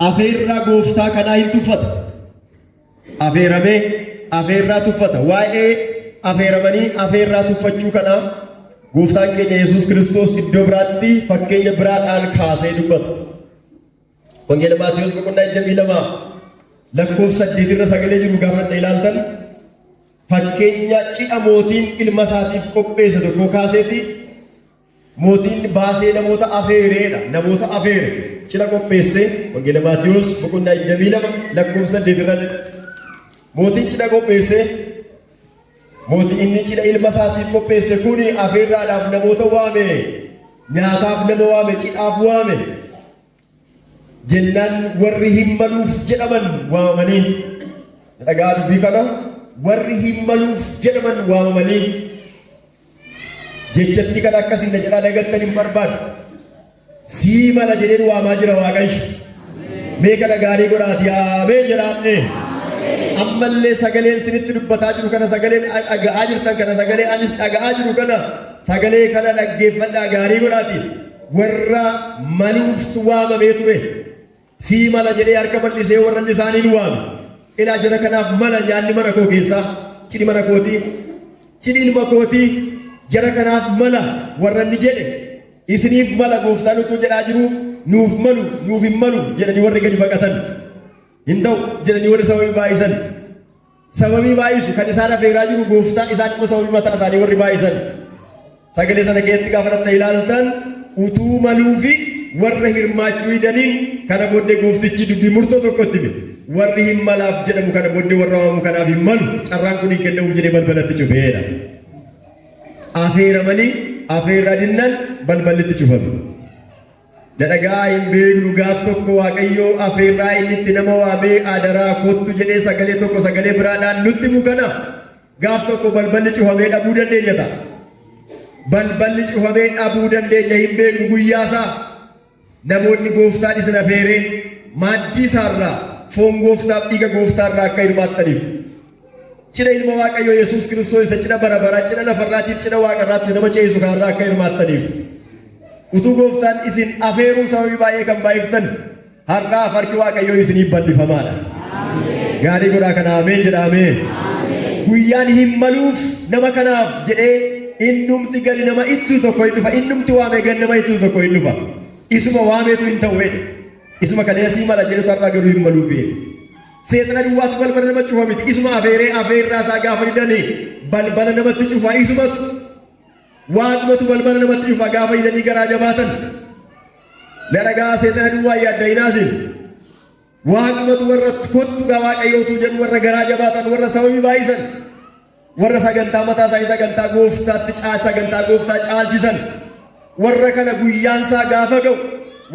afeerraa gooftaa kanaa hin tuffata. Afeeramee afeerraa tuffata. Waa'ee afeeramanii afeerraa tuffachuu kanaa gooftaan keenya Yesuus Kiristoos iddoo biraatti fakkeenya biraadhaan kaasee dubbata. Wangeela Maatiyos boqonnaa 22 lakkoofsa 8 irra sagalee jiru gaafa ilaaltan fakkeenya cidha mootiin ilma isaatiif qopheesse tokko kaaseeti mootiin baasee namoota afeereedha namoota afeere cidha qopheesse Wangeela Maatiyos boqonnaa 22 lakkoofsa 8 irratti mootiin cidha qopheesse mootiin inni cidha ilma isaatiif qopheesse kuni afeerraadhaaf namoota waame nyaataaf nama waame cidhaaf waame jennaan warri hin maluuf jedhaman waamamanii dhagaa dubbii kana warri hin maluuf jedhaman waamamanii jechatti kana akkasiin na jedhaa dagattan hin barbaadu sii mala jedheen waamaa jira Waaqayyo mee kana gaarii godhaati ameen jedhaamne ammallee sagaleen sinitti dubbataa jiru kana sagaleen dhaga'aa jirtan kana sagalee anis dhaga'aa jiru kana sagalee kana dhaggeeffadhaa gaarii godhaati warra maluuf waamamee ture sii mala jedhee harka bal'isee warra isaanii waame ilaa jara kanaaf mala nyaanni mana koo keessaa cidhi mana kootii cidhi ilma kootii jara kanaaf mala warra inni jedhe isiniif mala gooftaan utuu jedhaa jiru nuuf hin malu jedhanii warri gadi baqatan hin ta'u jedhanii warri sababii baay'isan sababii baay'isu kan isaan afeeraa jiru gooftaa isaan immoo sababii mataa isaanii warri baay'isan sagalee sana keessatti gaafa dhatta ilaaltan utuu maluu fi warra hirmaachuu hidaniin kana booddee gooftichi dubbii murtoo tokkotti hime warri hin malaaf jedhamu kana booddee warra waamu kanaaf hin malu carraan kun hin kennamu jedhee balbalatti cufeedha. Afeeramanii afeerraa dinnan balballitti cufame. Dadhagaa hin beeknu gaaf tokko Waaqayyoo afeerraa inni itti nama waamee adaraa kottu jedhee sagalee tokko sagalee biraadhaan nutti mukana gaaf tokko balballi cufamee dhabuu dandeenya ta'a. Balballi cufamee dhabuu dandeenya hin beeknu guyyaasaa namoonni gooftaan isin afeeree maaddii isaarraa foon gooftaaf dhiiga gooftaarraa akka hirmaattaniif cidha ilma Waaqayyoo Yesuus Kiristoos isa cidha bara baraa cidha lafarraatiif cidha waaqarraatti nama ceesu kanarraa akka hirmaattaniif utuu gooftaan isin afeeruu sababii baay'ee kan baay'iftan har'aaf harki Waaqayyoo isiniif bal'ifamaadha. Gaarii godhaa kana ameen jedha ameen. Guyyaan hin maluuf nama kanaaf jedhee innumti gadi nama ittuu tokko hin dhufa innumti waamee gadi nama ittuu tokko hin dhufa isuma waameetu hin ta'u jedhe isuma kaleessii mala jedhetu har'aa garuu hin maluuf jedhe. Seexana duwwaatu balbala nama cufa miti isuma afeeree afeerraa isaa gaafa didanii balbala namatti cufa isumatu waaqumatu balbala namatti cufa gaafa didanii garaa jabaatan ladhagaa seexana duwwaa yaadda hinaasin waaqumatu warra kottugaa Waaqayyootu jedhu warra garaa jabaatan warra sababii baay'isan warra sagantaa mataa isaanii sagantaa gooftaa caalchisan warra kana guyyaan isaa gaafa ga'u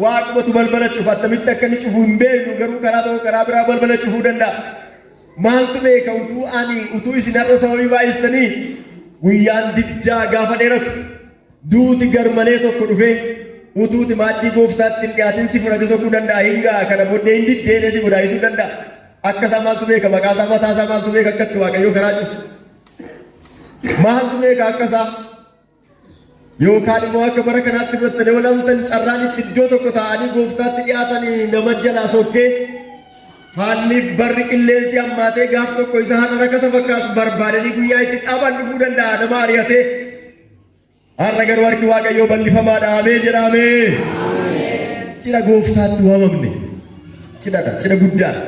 waaqumatu balbala cufa attamitti akka inni cufu hin beeknu garuu karaa tokko karaa biraa balbala cufuu danda'a. Maaltu beeka utuu isin har'a sababii baay'istanii guyyaan diddaa gaafa dheeratu duuti garmalee tokko dhufee utuuti maaddii gooftaatti hin dhiyaatin si fudhate sokkuu danda'a hingaa kana booddee hin diddeenee si godaayisuu danda'a. Akkasaa maaltu beeka maqaasaa mataasaa maaltu beeka akkatti Waaqayyoo karaa cufu. Maaltu beeka akkasaa yookaan immoo akka bara kanaatti fudhattanii walaaltan carraan itti iddoo tokko taa'anii gooftaatti dhiyaatanii nama jalaa sokkee haalliif barri qilleensi hammaatee gaaf tokko isa haadha rakkasa fakkaatu barbaadanii guyyaa itti dhaaban dhufuu danda'a nama ari'atee har'a garuu harki Waaqayyoo bal'ifamaadha ameen jedhamee cidha gooftaatti waamamne cidhadha cidha guddaadha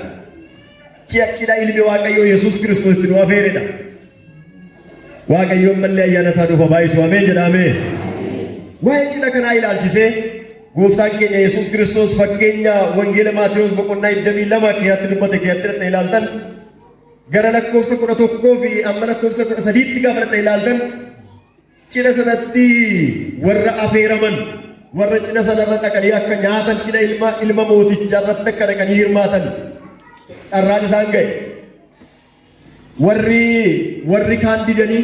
cidha ilmi Waaqayyoo Yesuus Kiristoos itti nu afeeredha. Waaqayyoon mallee ayyaana isaa dhufa baay'isu ameen jedhamee waa'ee cidha kanaa ilaalchisee gooftaan keenya Yesuus Kiristoos fakkeenya wangeela Maatewos boqonnaa 22 keessatti dubbate keessatti ilaaltan gara lakkoofsa 11 fi amma lakkoofsa 13tti gaafa ilaaltan cidha sanatti warra afeeraman warra cidha sanarra dhaqanii akka nyaatan cidha ilma mootichaa irratti akka dhaqanii hirmaatan carraan isaan ga'e. Warri kaan didanii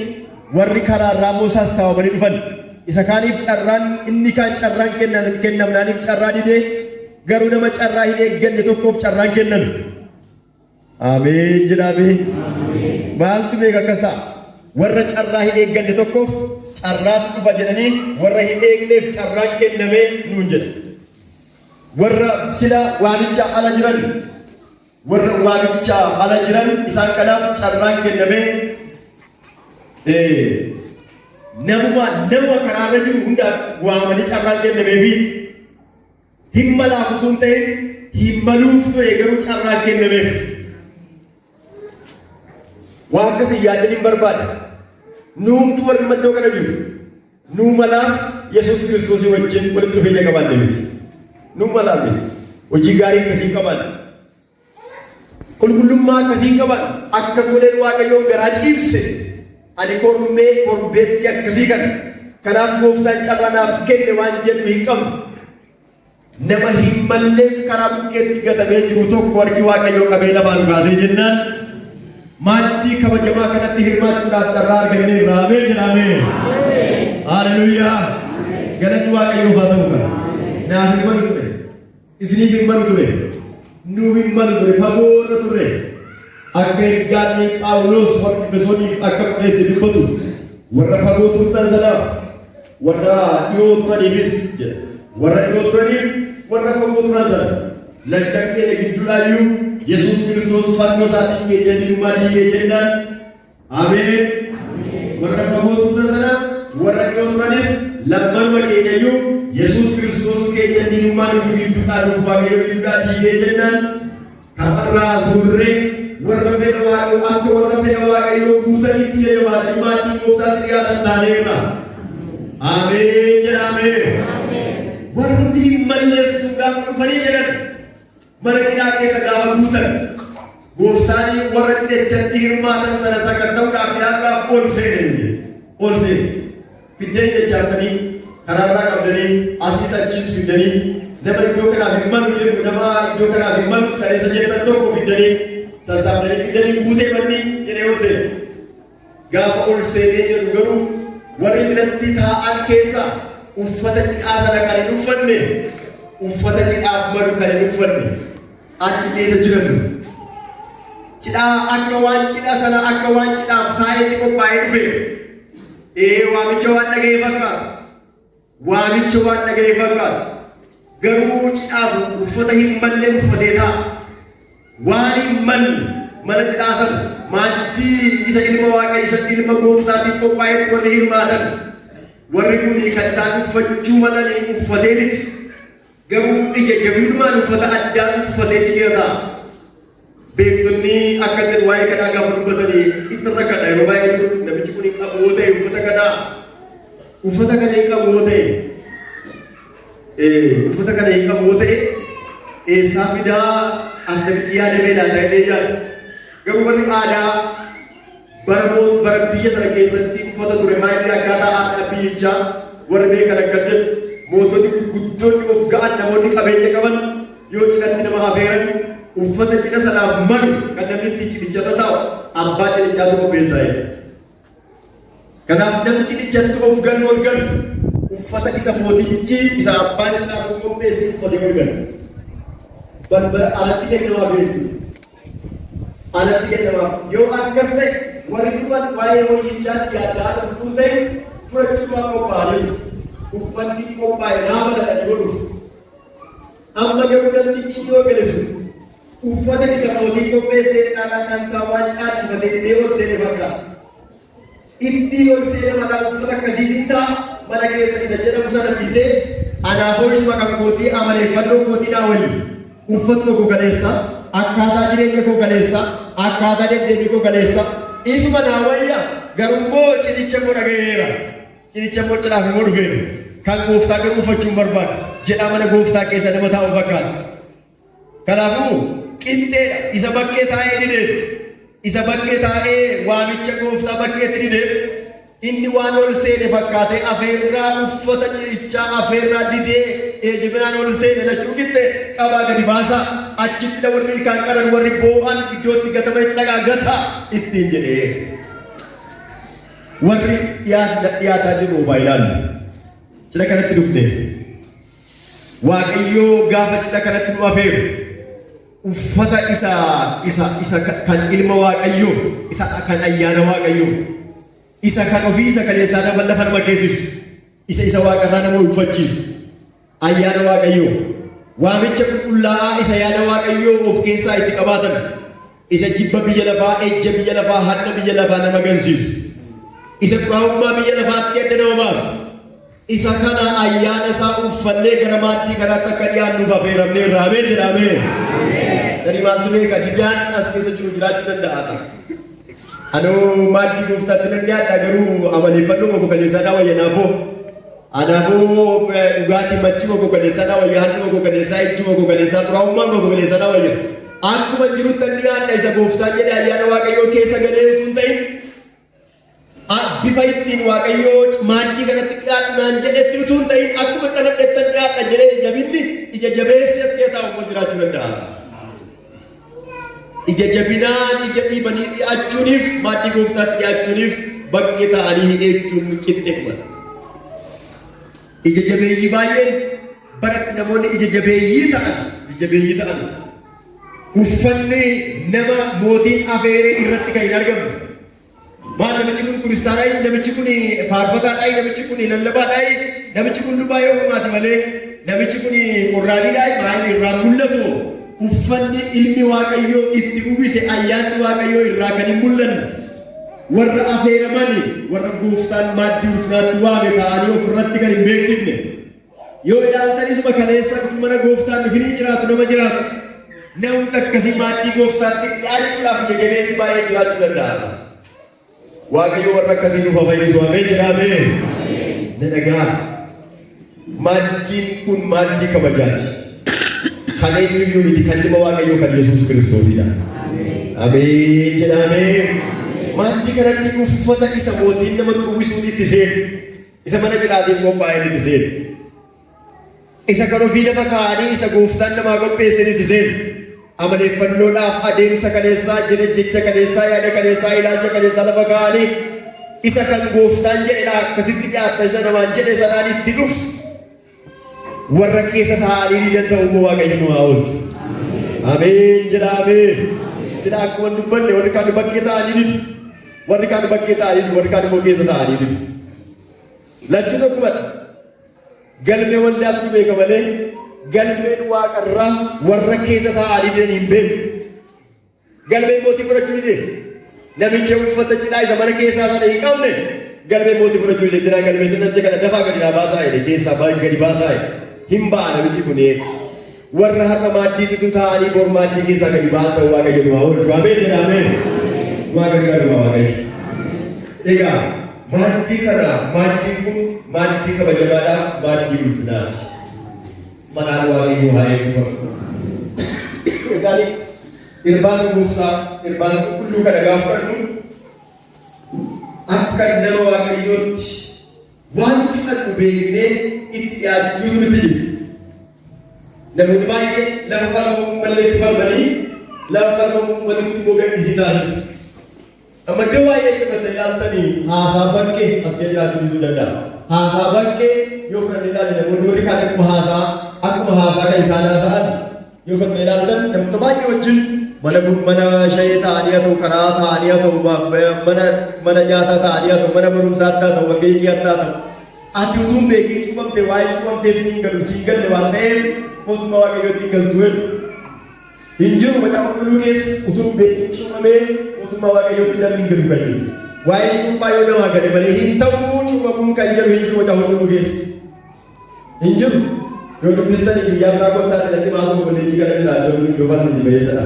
warri karaarraa immoo sassaabamanii dhufan isa kaaniif carraan inni kaan carraan kennamnaaniif carraa didee garuu nama carraa hin eegganne tokkoof carraan kennan. Ameen jedhamee maaltu beeka akkas ta'a warra carraa hin eegganne tokkoof carraatu dhufa jedhanii warra hin eegneef carraan kennamee nuun jedha. Warra sila waamicha ala jiran warra waamicha ala jiran isaan kanaaf carraan kennamee nama karaarra jiru hundaaf waamanii carraan kennameefi hin malaaf utuu hin ta'in hin maluuf ture garuu carraan kennameef. Waan akkasii yaadanii hin barbaada. Nuumtu warri maddoo kana jiru nuu malaaf Yesuus Kiristoosii wajjin walitti dhufeenya qabaanne miti. Nuu malaaf miti. Hojii gaarii akkasii qabaanne. Qulqullummaa akkasii qaban akkas godheen Waaqayyoon garaa ciibse ani korbeetti akkasii kana kanaaf gooftaan carranaaf kenne waan jedhu hin qabnu nama hin malleef karaa bukkeetti gatamee jiru tokko harki Waaqayyoo qabee lafaan baasee jennaan maaddii kabajamaa kanatti hirmaachuudhaaf carraa arganneerra ameen jedhamee haleluuyaa galanni Waaqayyoof haa ta'u kana naaf hin malu ture isiniif hin malu ture nuuf hin malu ture fagoorra ture akka ergaanni Phaawulos warra Efesooniif akka qopheesse dubbatu warra fagoo turtan sanaaf warra dhiyoo turaniifis jedha warra dhiyoo turaniif warra fagoo turan sana lachan keenya gidduudhaayyuu Yesuus Kiristoos fannoo isaatiin keenya diimaa diigee jennaan. Ameen. Warra fagootota sana warra dhiyoo turanis lammanuma keenyayyuu Yesuus Kiristoos keenya diimaa nuuf gidduudhaan nuuf waaqayyo gidduudhaan diigee jennaan. Kafarraa suurree warra fedha waaqayyo akka warra fedha waaqayyo guutaniitti jedhamaadha maatii gooftaatti dhiyaatan taaneerra. Ameen jedhamee. Warri diimmalleessu gaafa dhufanii jedhan mana hidhaa keessa gaafa guutan gooftaan warra dhidhechatti hirmaatan sana sakatta'uudhaaf ilaaluudhaaf ol seene. Fiddeen jechaatanii karaarraa qabdanii asiis achiis fiddanii nama iddoo kanaaf hin malu jedhu nama iddoo kanaaf hin malu kaleessa jettan tokko fiddanii sassaabdanii fiddanii guutee manni jedhee ol seene. Gaafa ol seenee jedhu garuu warri cidhatti taa'an keessaa uffata cidhaa sana kan hin uffanne uffata cidhaaf malu kan hin uffanne achi keessa jiratu. Cidhaa akka waan cidha sana akka waan cidhaaf taa'etti qophaa'ee dhufe. Waamicha waan dhaga'ee fakkaata. Waamicha waan dhaga'ee fakkaata. Garuu cidhaaf uffata hin malle uffatee taa'a. Waan hin malle mana cidhaa sana maatii isa ilma waaqayyo isa ilma gooftaatiif qophaa'etti warri hirmaatan. Warri kun kan isaan uffachuu malanii uffatee miti. Garuu ija jabiidhumaan uffata addaa uffatee cidhee taa'a. Beektonni akka jedhu waa'ee kanaa gaafa dubbatanii itti rakkadha yeroo baay'ee jiru namichi kun hin qabu yoo ta'e uffata kana hin qabu yoo ta'e eessaa fidaa akkamitti yaadamee laata jedhee jaala. Garuu warri aadaa bara biyya sana keessatti uffata ture maayilli akkaataa aadaa biyyichaa warri beekan akka jedhu mootonni gurguddoonni of ga'an namoonni qabeenya qaban yoo cidhatti nama afeeran uffata cidha sanaaf malu kan namni itti cidhicharra taa'u abbaa cidhichaatu qopheessaa. Kanaaf namni cidhichatti of galu ol galu uffata isa mootichi isa abbaa cidhaaf qopheessi uffatee ol galu. Balbala alatti kennamaaf jechuudha. Alatti kennamaaf yoo akkas ta'e warri dhufan waa'ee hojichaatti yaaddaa dhufuu ta'e fudhachuudhaaf qophaa'anii uffanni qophaa'e naa baladhanii godhuuf. Amma garuu namtichi yoo galesu uffata isa mootii qopheessee dhaadhaa kan isaa waan caalchifatee illee ol seene fakkaata. Itti ol seene mataa uffata akkasiitiin ta'a mana keessa isa jedhamu sana dhiisee anaafoo ishuma kan mootii amaleeffannoo mootii naa waliin uffatuma koo galeessa akkaataa jireenya koo galeessa akkaataa deddeebii koo galeessa isuma naa wayya garuu immoo cidhicha koo dhaga'eera. Cidhicha immoo cidhaaf immoo dhufeera. Kan gooftaa garuu uffachuun barbaada jedhaa mana gooftaa keessa nama taa'u fakkaata. Kanaafuu qinxeedha isa bakkee taa'ee dideef isa bakkee taa'ee waamicha gooftaa bakkeetti dideef inni waan ol seene fakkaatee afeerraa uffata cidhichaa afeerraa didee eejibinaan ol seene lachuu qixxee qabaa gadi baasaa achitti warri kan qaran warri boo'an iddootti gatama itti dhagaa gata ittiin jedhee warri dhiyaataa jiru baay'inaan cidha kanatti dhufne waaqayyoo gaafa cidha kanatti nu afeeru uffata isa kan ilma waaqayyoo isa kan ayyaana waaqayyoo isa kan ofii isa kaleessaa nama lafa nama geessisu isa waaqarraa nama uffachiisu ayyaana waaqayyoo waamicha qulqullaa'aa isa yaada waaqayyoo of keessaa itti qabaatan isa jibba biyya lafaa ejja biyya lafaa hadda biyya lafaa nama gansiisu isa xuraa'ummaa biyya lafaatti adda nama baasu isa kana ayyaana isaa uffannee gara maaddii kanaatti akka dhiyaannuuf afeeramnee irraa ameen jedhamee. Dari maaltu beeka jijaan as keessa jiru jiraachuu danda'a. Anoo maaddii gooftaatti nan dhiyaadha garuu amaleeffannoo koo gaggeessaadhaa wayya naafoo. Anaafoo dhugaatii machi koo gaggeessaadhaa wayya hanni koo gaggeessaa ejji koo gaggeessaa xuraa'ummaan koo gaggeessaadhaa wayya. Akkuma jirutti nan dhiyaadha isa gooftaan jedhe ayyaana waaqayyoo keessa galee utuu hin ta'in. Bifa ittiin waaqayyoo maaddii kanatti dhiyaadhu naan jedhetti utuu hin ta'in akkuma dhanadheettan dhiyaadha jedhee jabinni ija jabeessi as keessa taa'u jiraachuu danda'a. Ija jabinaan ija dhiibanii dhiyaachuuniif maaddii gooftaatti dhiyaachuuniif bakkee ta'anii hidheechuun qixxeeffama. Ija jabeeyyii baay'een baratti namoonni ija jabeeyyii ta'an uffanni nama mootiin afeeree irratti kan hin argamu. Maal namichi kun kiristaanaa namichi kun faarfataadhaa namichi kun lallabaadhaa namichi kun lubaa yoo humaati malee namichi kun qorraaniidhaa maal irraa mul'atu uffanni ilmi waaqayyoo itti uwwise ayyaanni waaqayyoo irraa kan hin mul'anne warra afeeramanii warra gooftaan maaddii ulfinaatti waame ta'anii ofirratti kan hin beeksifne yoo ilaaltanisuma kaleessa mana gooftaan dhufanii jiraatu nama jiraatu namni akkasii maaddii gooftaatti dhiyaachuudhaaf jajabeessi baay'ee jiraachuu danda'a. Waaqayyoo warra akkasii nuuf fayyisu ameen jedhamee na dhagaa. Maaddiin kun maaddii kabajaati. Kan eenyuyyuu miti kan ilma waaqayyoo kan Yesuus Kiristoosidha. Ameen jedhamee. Maaddii kanatti uffata isa mootiin namatti uwwisuun itti seenu. Isa mana jiraatiin qophaa'een itti seenu. Isa kan ofii lafa kaa'anii isa gooftaan namaa qopheessan itti seenu. Amaleeffannoodhaaf adeemsa kaleessaa jecha kaleessaa yaada kaleessaa ilaalcha kaleessaa lafa kaa'anii isa kan gooftaan jedhedha akkasitti dhiyaatta isa namaan jedhe sanaan itti dhufu warra keessa taa'anii ni danda'u waaqayyo nu haa oolchu. Ameen jedhamee sila akkuma dubbanne warri kaan bakkee ta'anii didu warri kaan bakkee ta'anii didu warri kaan immoo keessa ta'anii didu lachuu tokkumadha. Galmee waldaatu beeka malee galmeen waaqarraa warra keessa taa'anii didan hin beeku. Galmeen mootii fudhachuu ni deema. Namicha uffata cidhaa isa mana keessaa sana hin qabne galmee mootii fudhachuu ni deema. Galmee sana kana dafaa gadi baasaa jedhe keessaa gadi baasaa jedhe hin ba'a namichi kunee warra har'a maaddiitu taa'anii bor maaddii keessaa gadi ba'an ta'uu waaqayyo nu haa oolchu. Ameen jedhamee waa gargaaru waaqayyo. Egaa maaddii kana maaddiin kun maaddii kabajamaadhaaf maaddii ulfinaati. Maqaan waaqayyoo haa eebbifamu. Egaa irbaata gooftaa irbaata qulqulluu kana gaafa fudhannu akka nama waaqayyootti waan fudhannu beeknee itti dhiyaachuutu nuti jira. Namoonni baay'ee lafa falmamuu malee itti falmanii lafa falmamuu walitti immoo gadhiisii taasisu. Amma iddoo baay'ee irratti ilaaltanii haasaa bakkee as gadi jiraachuu danda'a. Haasaa bakkee yoo fudhanne ilaalle namoonni warri kaan akkuma haasaa kan isaan haasa'an yoo fudhanne ilaaltan namoota baay'ee wajjin mana shayii ta'anii haa ta'u karaa ta'anii haa ta'u mana nyaataa ta'anii haa ta'u mana barumsaa haa ta'u wangeelii haa ta'u ati utuun beekin cuubamte waa'ee cuubamteef siin galle waan ta'eef mootummaa waaqayyootiin galtu jedhu. Hin jiru macaafa qulqulluu keessa utuun beekin cuubamee mootummaa waaqayyootiin namni hin galu kan jiru. Waa'ee cuuphaa yoo namaa gale malee hin ta'uu cuubamuun kan jedhu hin jiru macaafa qulqulluu keessa. Hin jiru. Yoo dubbistan guyyaa biraa kottaa jalatti baasuu walii gara jiraachuu iddoo falmi jibeessadha.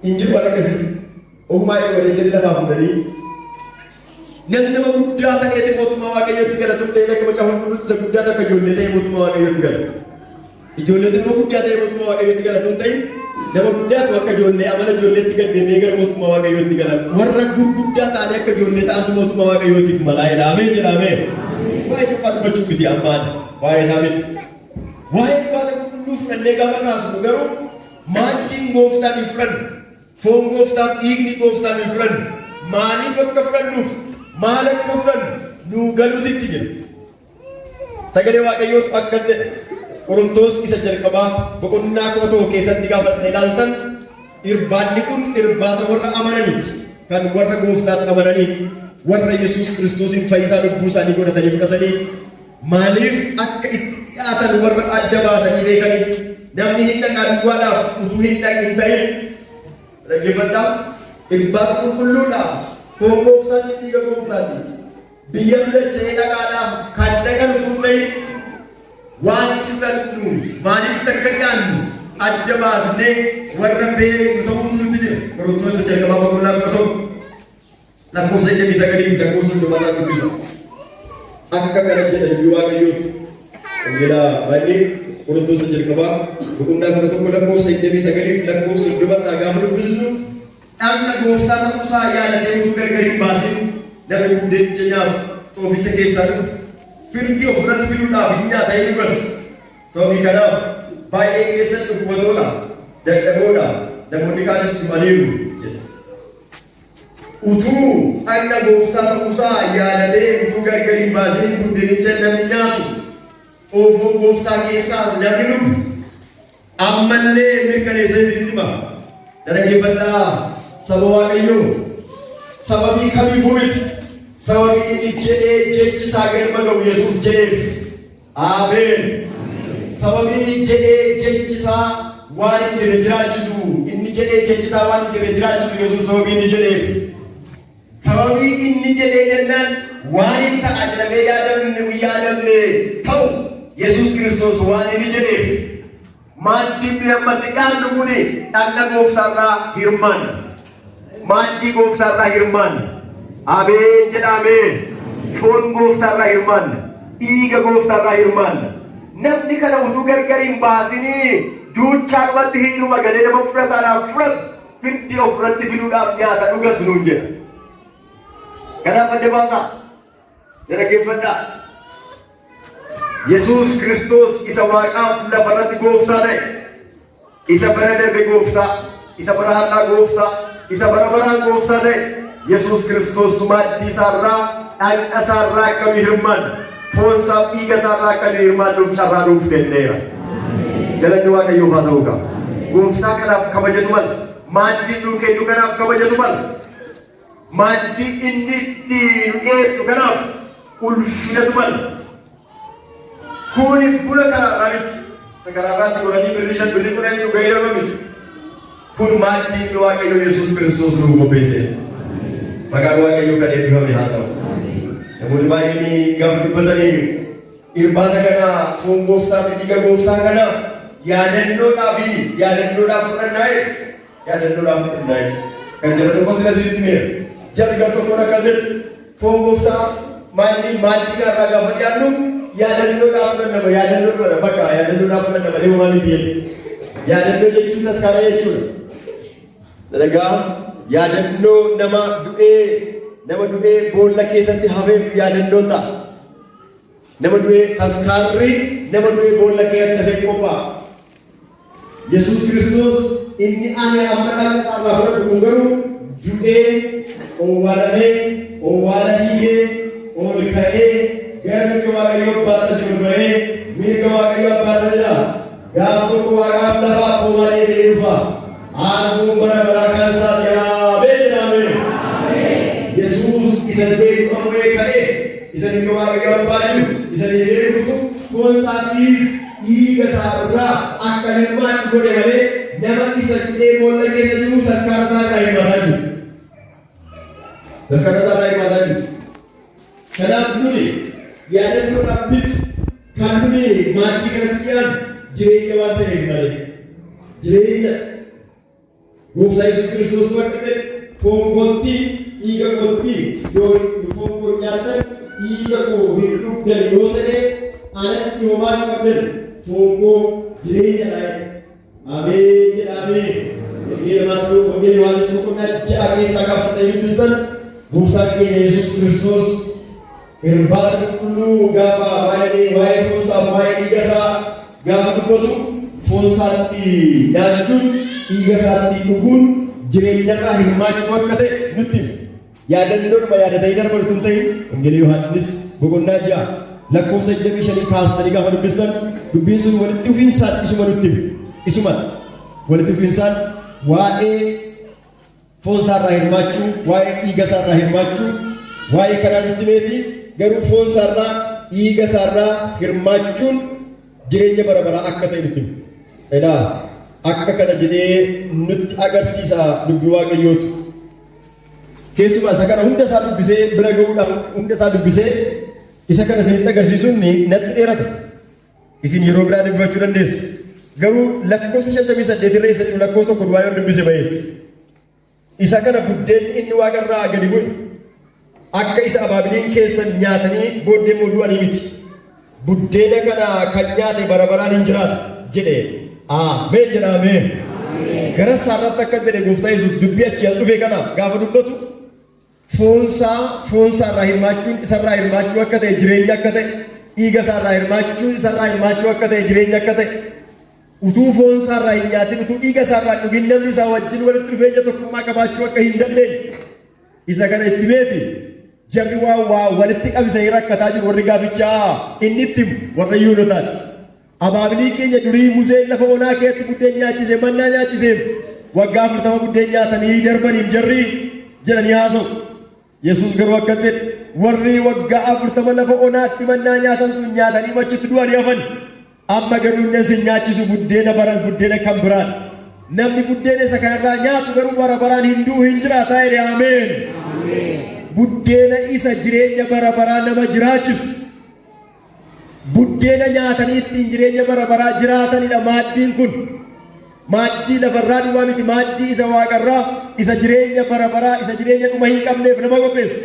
Hin jiru waan akkasii. Ogummaa yeroo walii jedhu lafaa fuudhanii namni nama guddaa ta'ee mootummaa waaqayyootti galatuun ta'ee akka macaafa qulqulluutti isa guddaa akka ijoollee ta'ee mootummaa waaqayyootti gala. Ijoolleen immoo guddaa ta'ee mootummaa waaqayyootti galatuun ta'e nama guddaatu akka ijoollee amala ijoolleetti gaddeemee gara mootummaa waaqayyootti gala. Warra gurguddaa ta'anii akka ijoollee ta'antu mootummaa waaqayyootiif malaa jedhamee jedhamee. Waa'ee cuuphaa dubbachuu miti ammaati. Waa'ee isaa miti. Waa'ee irbaata qulqulluu fudhannee gaafa naasnu garuu maaddiin gooftaan hin fudhannu. Foon gooftaaf dhiigni gooftaan hin fudhannu. Maaliif akka fudhannuuf maal akka fudhannu nuu galuutu itti jira. Sagalee waaqayyootu akkas jedha. Qorontoos isa jalqabaa boqonnaa 11 keessatti gaafa ilaaltan irbaanni kun irbaata warra amananiiti. Kan warra gooftaatti amananii warra Yesuus Kiristoosin fayyisaa lubbuu isaanii godhatanii fudhatanii maaliif akka itti dhiyaatan warra adda baasanii beekanii namni hin dhaqaa duwwaadhaaf utuu hin dhaqin ta'in dhaggeeffadhaa irbaata qulqulluudhaaf foon gooftaatti dhiiga gooftaatti biyya dachee dhaqaadhaaf kan dhaqan utuu ta'in waan fudhannu maaliif akka nyaannu adda baasnee warra beeku ta'uun nuti jira. Qorontoos jalqabaa boqonnaa 11 lakkoofsa 29 lakkoofsa 30 dubbisa. Akka kana jedhan waaqayyooti. Wangeela baay'ee Qorontoos jalqabaa boqonnaa 11 lakkoofsa 29 lakkoofsa 30 gaafa dubbisnu dhagna gooftaa ta'uusaa yaadatee utuu gargar hin baasin namni buddeenicha nyaatu xooficha keessaa dhufu. Firdii ofirratti fiduudhaaf hin nyaata hin dhugas. Sababii kanaaf baay'ee keessatti dhukkubatoodha, dadhaboodha, namoonni kaanis dhumaniiru jedha. Utuu dhagna gooftaa ta'uusaa yaadatee utuu gargar hin baasin buddeenicha namni nyaatu xoofoo gooftaa keessaa namni dhugu ammallee mirkaneessee isin dhima. Dhaggeeffadhaa saba waaqayyoo sababii kamiifuu miti. Sababii inni jedhee jechi isaa galma ga'u Yesuus jedheef. Ameen. Sababii jedhee jechisaa waan hin jirre jiraachisu inni jedhee jechisaa waan hin jirre jiraachisu Yesuus sababii inni jedheef sababii inni jedhee jennaan waan hin ta'a jedhamee yaadamne ta'u Yesuus Kiristoos waan inni jedheef maaddii biyyamatti dhaannu kuni dhagna gooftaarraa hirmaanna maaddii gooftaarraa hirmaanna ameen jedhamee foon gooftaarraa hirmaanna dhiiga gooftaarraa hirmaanna namni kana utuu gargar hin baasinii duuchaan wanti hiiruma galee nama fudhataadhaaf fudhatu firdi ofirratti fiduudhaaf nyaata dhugas nuun jedha. Kanaaf adda baasaa dhaggeeffadhaa. Yesuus Kiristoos isa waaqaaf lafarratti gooftaa ta'e, isa bara darbe gooftaa, isa bara har'aa gooftaa, isa bara baraan gooftaa ta'e, Yesuus Kiristoos maaddii isaarraa dhagna isaarraa akkamii hirmaanna. foon isaa dhiiga isaarraa akka hirmaannuuf carraa nuuf kenneera. Galanni Waaqayyoof haa ta'u qaba. Gooftaa kanaaf kabajatu mala. Maaddii nuu kennu kanaaf kabajatu mala. Maaddii inni itti nu dhiyeessu kanaaf ulfinatu mala. Kuni bula karaarraa miti. Sakaraarraatti godhanii birrii 5 birrii 10 nu gayyadama miti. Kun maaddii inni Waaqayyo Yesuus Kiristoos nuuf qopheesse. Maqaan Waaqayyoo kan eebbifame haa ta'u. Namoonni baay'een gaafa dubbatanii irbaata kana foon gooftaa fi dhiiga gooftaa kana yaadannoodhaaf fudhannaa kan jara tokko sila sirriitti meera. Jarri gar tokkoon akkas jedhu foon gooftaa maaddii kanarraa gaafa dhiyaannu yaadannoodhaaf fudhannama bakka yaadannoodhaaf fudhannama deemumaa miti jedhu. Yaadannoo jechuun taskaana jechuudha. Dalagaa yaadannoo nama du'ee boolla keessatti hafeef yaadannoon ta'a. Nama du'ee taskaarri nama du'ee boolla keessatti hafeef qophaa'a. Yesuus Kiristoos inni ani amma dhala isaarraa fudhatu kun garuu du'ee owwaala dhiigee ol ka'ee gara mirga Waaqayyoo abbaatti ol ba'ee mirga Waaqayyoo abbaatti jira. Gaafa tokko Waaqaaf lafa akkuma dheedee dhufa. Aangoon bara baraa kan isaatti ameen. Yesuus isa beekamee ka'ee isa mirga Waaqayyoo abbaa jiru isa deebi'ee dhufu foon isaatiif dhiiga isaarraa akka hirmaanni godhe malee nama isa du'ee boolla keessa jiru taskaara isaarraa hirmaataa jiru. Kanaaf nuni yaadannoodhaaf bitu kan nuni maaddii kanatti dhiyaannu jireenya waan ta'eef malee jireenya Gooftaa Yesuus Kiristoos akka ta'e foon kootti dhiiga kootti yoo foon koo nyaatan dhiiga koo hin dhugdan yoo ta'e anatti homaa hin qabdan foon koo jireenya dha. Ameen jedhamee wangeela Yohaannis boqonnaa 6 keessaa gaafa ta'e dubbistan Gooftaan keenya Yesuus Kiristoos irbaata qulqulluu gaafa waa'ee foon isaa waa'ee dhiiga isaa gaafa dubbatu foon isaatti nyaachuun dhiiga isaatti dhuguun jireenyarraa hirmaachuu akka ta'e nutti hima. Yaadannoodhuma yaadatanii darban kun ta'e wangeela Yohaannis boqonnaa 6 lakkoofsa 25 kaastanii gaafa dubbistan dubbiin sun walitti dhufiinsaan isuma nutti hima. Isuma walitti dhufiinsaan waa'ee foon isaarraa hirmaachuu, waa'ee dhiiga isaarraa hirmaachuu, waa'ee kanaa nutti meeti garuu foon isaarraa dhiiga isaarraa hirmaachuun jireenya bara baraa akka ta'e nutti hima. Edhaa akka kana jedhee nutti agarsiisa dubbii Waaqayyootu. Keessumaa isa kana hunda isaa dubbisee bira ga'uudhaan hunda isaa dubbisee isa kana isinitti agarsiisuun natti dheerata. Isin yeroo biraa dubbachuu dandeessu. Garuu lakkoofsa 58 irra isa jiru lakkoofsa tokko du'aa yoo dubbise ba'eessa. Isa kana buddeenni inni waaqarraa gadi bu'e akka isa abaabiliin keessan nyaatanii booddee immoo du'anii miti. Buddeena kana kan nyaate bara baraan hin jiraatu jedhee. Ameen jedhamee. Gara isaarratti akka jedhe Gooftaa Yesuus dubbii achi as dhufe kanaaf gaafa dubbatu foon isaarraa hirmaachuun isarraa hirmaachuu akka ta'e jireenya akka ta'e dhiiga isaarraa hirmaachuun isarraa hirmaachuu akka ta'e jireenya akka ta'e utuu foon isaarraa hin nyaatin utuu dhiiga isaarraa dhugin namni isaa wajjin walitti dhufeenya tokkummaa qabaachuu akka hin dandeenye isa kana itti beeti jarri waa walitti qabisanii rakkataa jiru warri gaafichaa inni itti himu warra Yihuudootaati. Abaabilii keenya durii Museen lafa onaa keessatti buddeen nyaachisee mannaa nyaachisee waggaa 40 buddeen nyaatanii darbaniif jarri jedhanii haasa'u. Yesuus garuu akkas jedhe warri waggaa 40 lafa onaatti mannaa nyaatan sun nyaatanii machitti du'anii hafan Amma garuu inni isin nyaachisu buddeena baran buddeena kan biraan. Namni buddeena isa kanarraa nyaatu garuu bara baraan hin du'u hin jiraata jedhe ameen. Buddeena isa jireenya bara baraa nama jiraachisu. Buddeena nyaatanii ittiin jireenya bara baraa jiraatanidha maaddiin kun. Maaddii lafarraa duwwaa miti maaddii isa waaqarraa isa jireenya bara baraa isa jireenya dhuma hin qabneef nama qopheessu.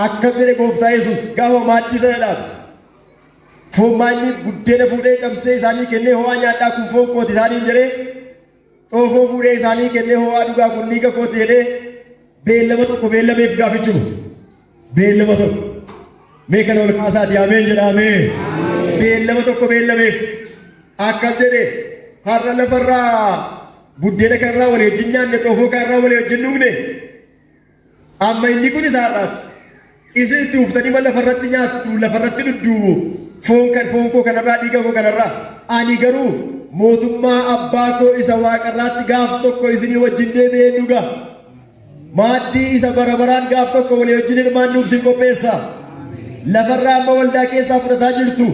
Akkas jedhe gooftaa Yesuus gaafa maaddii sana dhaabe. Foon maanyi buddeena fuudhee cabsee isaanii kennee ho'aa nyaadhaa kun foon kooti isaaniin jedhee xoofoo fuudhee isaanii kennee ho'aa dhugaa kun dhiiga kooti jedhee beellama tokko beellameef gaafichuma. Beellama tokko. Mee kana ol kaasaati ameen jedhamee. Beellama tokko beellameef akkas jedhe har'a lafarraa buddeena kanarraa walii wajjin nyaanne xoofoo kanarraa walii wajjin dhugne amma inni kun isaarraati. Isin itti uftanii ma lafarratti nyaattu lafarratti dhudhuubu. Foon koo kanarraa dhiiga koo kanarraa ani garuu mootummaa abbaa koo isa waaqarraatti gaaf tokko isinii wajjin deebi'ee dhuga. Maaddii isa bara baraan gaaf tokko walii wajjin hirmaannuuf sin qopheessa. Lafarraa amma waldaa keessaa fudhataa jirtu.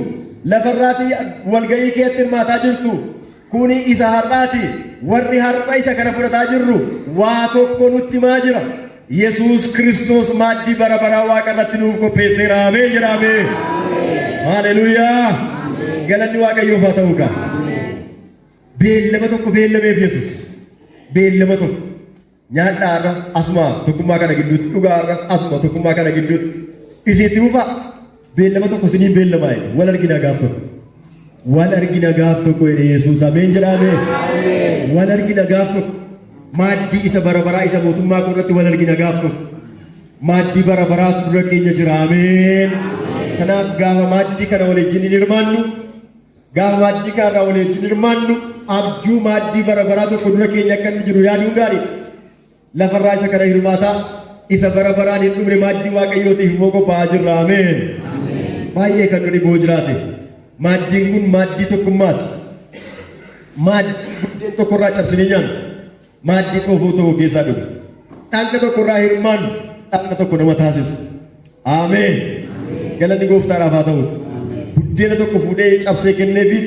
Lafarraati walga'ii keetti hirmaataa jirtu. Kuni isa har'aati. Warri har'a isa kana fudhataa jirru waa tokko nutti himaa jira. Yesuus Kiristoos maaddii bara baraa waaqarratti nuuf qopheesseera. Ameen jedhamee. Haleluuyaa. Galanni Waaqayyoof haa ta'u kaa. Beellama tokko beellameef Yesuus. Beellama tokko. Nyaadhaarra asuma tokkummaa kana gidduutti dhugaarra asuma tokkummaa kana gidduutti. Isiitti dhufa beellama tokko siniin beellamaa jedhe wal argina gaaf tokko. Wal argina gaaf tokko jedhe Yesuus ameen jedhamee. Wal argina gaaf tokko. Maaddii isa bara baraa isa mootummaa irratti wal argina gaaf tokko. Maaddii bara baraatu dura keenya jira ameen. Kanaaf gaafa maaddii kana waliin hirmaannu gaafa maaddii kanarraa waliin hirmaannu abjuu maaddii bara baraa tokko dura keenya akka inni jiru yaaduun gaarii. Lafarraa isa kana hirmaataa isa bara baraan hin dhumne maaddii waaqayyootiif immoo qophaa'aa jirra ameen. Baay'ee kan nuni boo jiraate maaddiin kun maaddii tokkummaati. Maaddii buddeen tokkorraa cabsinee nyaannu maaddii xoofoo tokko keessaa dhugu. Dhagna tokkorraa hirmaannu dhagna tokko nama taasisu. Ameen. Galanni gooftaadhaaf haa ta'u. Buddeena tokko fuudhee cabsee kenneefi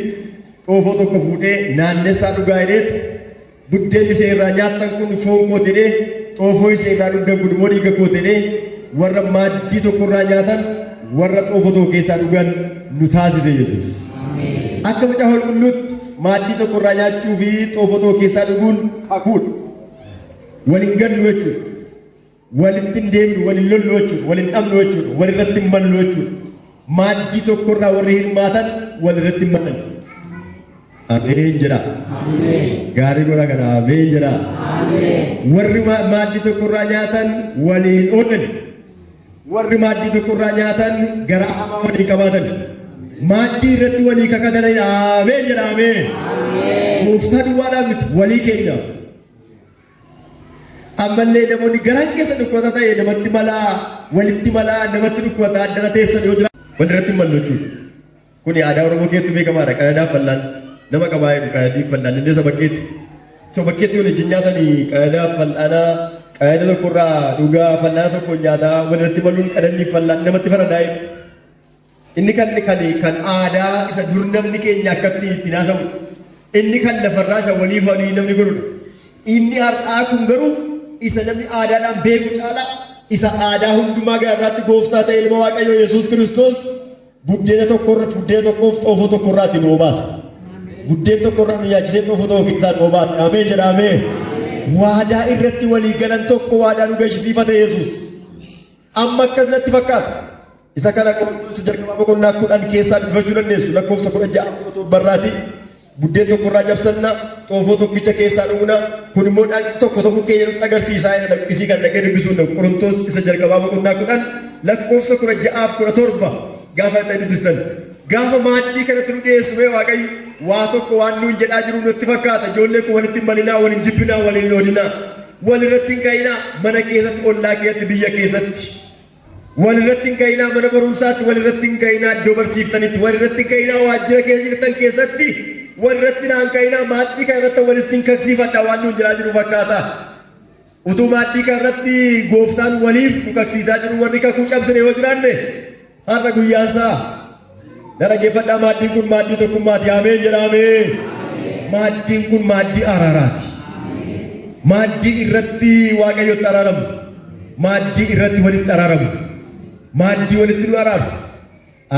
xoofoo tokko fuudhee naannessaa dhugaa jedheeti. Buddeenni ishee irraa nyaattan kun foon kooti jedhee xoofoo ishee irraa dhugdan kun immoo dhiiga kooti jedhee warra maaddii tokkorraa nyaatan warra xoofoo tokko keessaa dhugan nu taasise Yesuus. Akka macaafa qulqulluutti maaddii tokkorraa nyaachuu fi xoofoo tokko keessaa dhuguun hakuudha. Waliin gannu jechuudha. Walitti hin deemnu, waliin lollu jechuudha. Waliin dhabnu jechuudha. Walirratti hin mallu jechuudha. Maaddii tokkorraa warri hirmaatan walirratti hin malan. Ameen jedha. Gaarii godha kana ameen jedha. Warri maaddii tokkorraa nyaatan waliin oolan. Warri maaddii tokkorraa nyaatan garaa hamaa walii qabaatan. Maaddii irratti walii kakatan ameen jedha ameen. Gooftaa duwwaadhaaf miti walii keenyaaf. Ammallee namoonni garaan keessa dhukkubata ta'e namatti malaa walitti malaa namatti dhukkubata addana teessan yoo jira walirratti malu jechuudha. Kuni aadaa Oromoo keessatti beekamaadha. Qayadaa fallaan nama qabaa jedhu qayadii fallaan illee sabakkeetti. Sabakkeetti waliin nyaatanii qayadaa fallaanaa qayada tokkorraa dhugaa fallaana tokko nyaataa walirratti maluun qadannii fallaan namatti faradaa jedhu. Inni kan aadaa isa dur namni keenya akkatti ittiin haasawu. Inni kan lafarraa isa waliif walii namni godhudha. Inni har'aa kun garuu isa namni aadaadhaan beeku caala isa aadaa hundumaa gaarraatti gooftaa ta'e ilma Waaqayyoo Yesuus Kiristoos buddeena tokkoof xoofoo tokkorraatti nu obaasa. Buddeen tokkorraa nu nyaachisee xoofoo tokko keessaa nu obaasa. Ameen jedhamee. Waadaa irratti walii galan tokko waadaa nu gashisiifate Yesuus. Amma akkasumatti fakkaata. Isa kana Qorontos jalqabaa boqonnaa 10 keessaa dhufachuu dandeessu lakkoofsa 16 barraati. Buddeen tokkorraa cabsanna xoofoo tokkicha keessaa dhugna kun immoo tokko keenya nutti agarsiisaa isii kan dhaqee dubbisuu danda'u. Qorontos isa jalqabaa boqonnaa 10 lakkoofsa 16-17 gaafa inni dubbistan gaafa maaddii kanatti nu dhiyeessu mee Waaqayyo waa tokko waan nuun jedhaa jiru nutti fakkaata. Ijoollee kun walitti hin malinaa, waliin jibbinaa, waliin loodinaa, walirratti hin ka'inaa mana keessatti, ollaa keessatti, biyya keessatti. Walirratti hin ka'inaa mana barumsaatti, walirratti hin ka'inaa iddoo barsiiftanitti, walirratti hin ka'inaa waajjira keessa jirtan keessatti, walirratti hin ka'inaa maaddii kanarratti waliin kaksiifadha waan nuun jedhaa jiru fakkaata. Utuu maaddii kanarratti gooftaan waliif nu kaksiisaa jiru warri kakuu cabsine yoo jiraanne har'a guyyaasaa Dhaggeeffadhaa maaddiin kun maaddii tokkummaati. Ameen jedhamee. Maaddiin kun maaddii araaraati. Maaddii irratti Waaqayyotti araaramu. Maaddii irratti walitti araaramu. Maaddii walitti nu araarsu.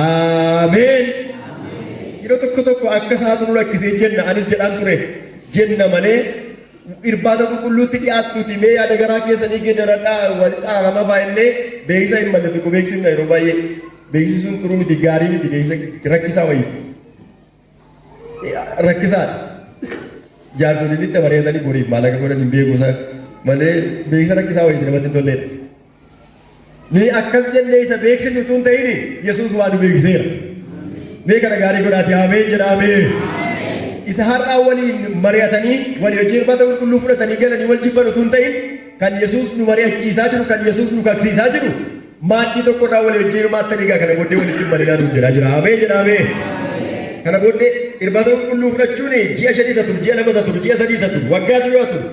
Ameen. Yeroo tokko akka isaatu nu lakkisee jenna anis jedhaan ture. Jenna malee irbaata qulqulluutti dhiyaattuuti mee yaada garaa keessanii geeddaradhaa walitti araarama baay'inee beeksisa hin malle tokko beeksisna yeroo baay'ee. Beeksisuun turuu miti gaarii miti beeksisa rakkisaa wayiiti. Rakkisaadha. Jaarsoliin itti bareedanii boriif maallaqa godhan hin beeku malee beeksisa rakkisaa wayiiti namatti hin tolleedha. Ni akkas jennee isa beeksisnu utuu hin ta'in Yesuus waa nu beeksiseera. Mee kana gaarii godhaati ameen jedhamee. Isa har'aa waliin mari'atanii walii hojii irbaata qulqulluu fudhatanii galanii wal jibban utuu hin ta'in kan Yesuus nu mari'achiisaa jiru kan Yesuus nu kaksiisaa jiru. Maaddii tokko irraa walii hojii hirmaattanii kana booddee walitti marinaa nuuf jira. Ameen jedhamee. Kana booddee irbaata qulqulluu fudhachuun ji'a 5 turu, ji'a 2 turu, ji'a 3 turu, waggaas yoo turu.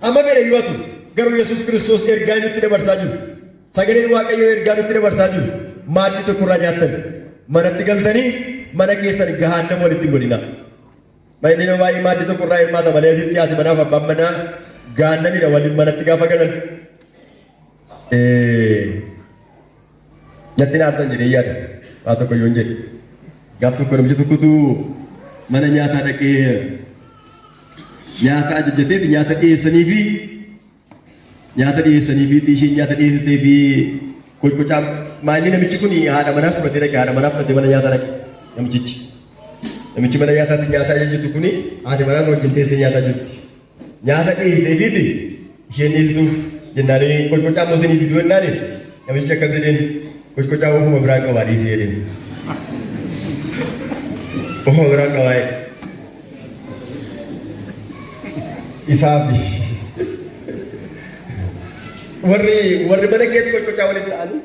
Amma fedhe yoo turu. Garuu Yesuus Kiristoos ergaa nutti dabarsaa jiru. Sagaleen Waaqayyoo ergaa nutti dabarsaa jiru. Maaddii tokko irraa nyaattan. Manatti galtanii mana keessan gahaannama walitti godhina. Baay'inni nama baay'ee maaddii tokko irraa hirmaata malee asitti dhiyaate manaaf abbaan manaa gahaannamidha waliin manatti gaafa galan. Nyatti nyaatan jedhee yaada. Waa tokko yoo hin jedhe. Gaaf tokko namichi tokkotu mana nyaataa dhaqee nyaata ajajjateeti nyaata dhiyeessanii fi isheen nyaata dhiyeessitee fi qoccocaa maalli namichi kun haadha manaas fudhatee dhaqe haadha manaa fudhatee mana nyaataa dhaqe namichichi. Namichi mana nyaataatti nyaata ajajjatu kun haadha manaas wajjin teessee nyaataa jirti. Nyaata dhiyeessitee fiiti isheen dhiyeessituuf jennaanii qoccocaa moosanii fiduu jennaani namichi akkas jedheen qoccocaa ofuma biraa qabaa dhiisee jedheen. Ofuma biraa qabaa isaafi warri mana keetti qoccocaa walitti ta'anii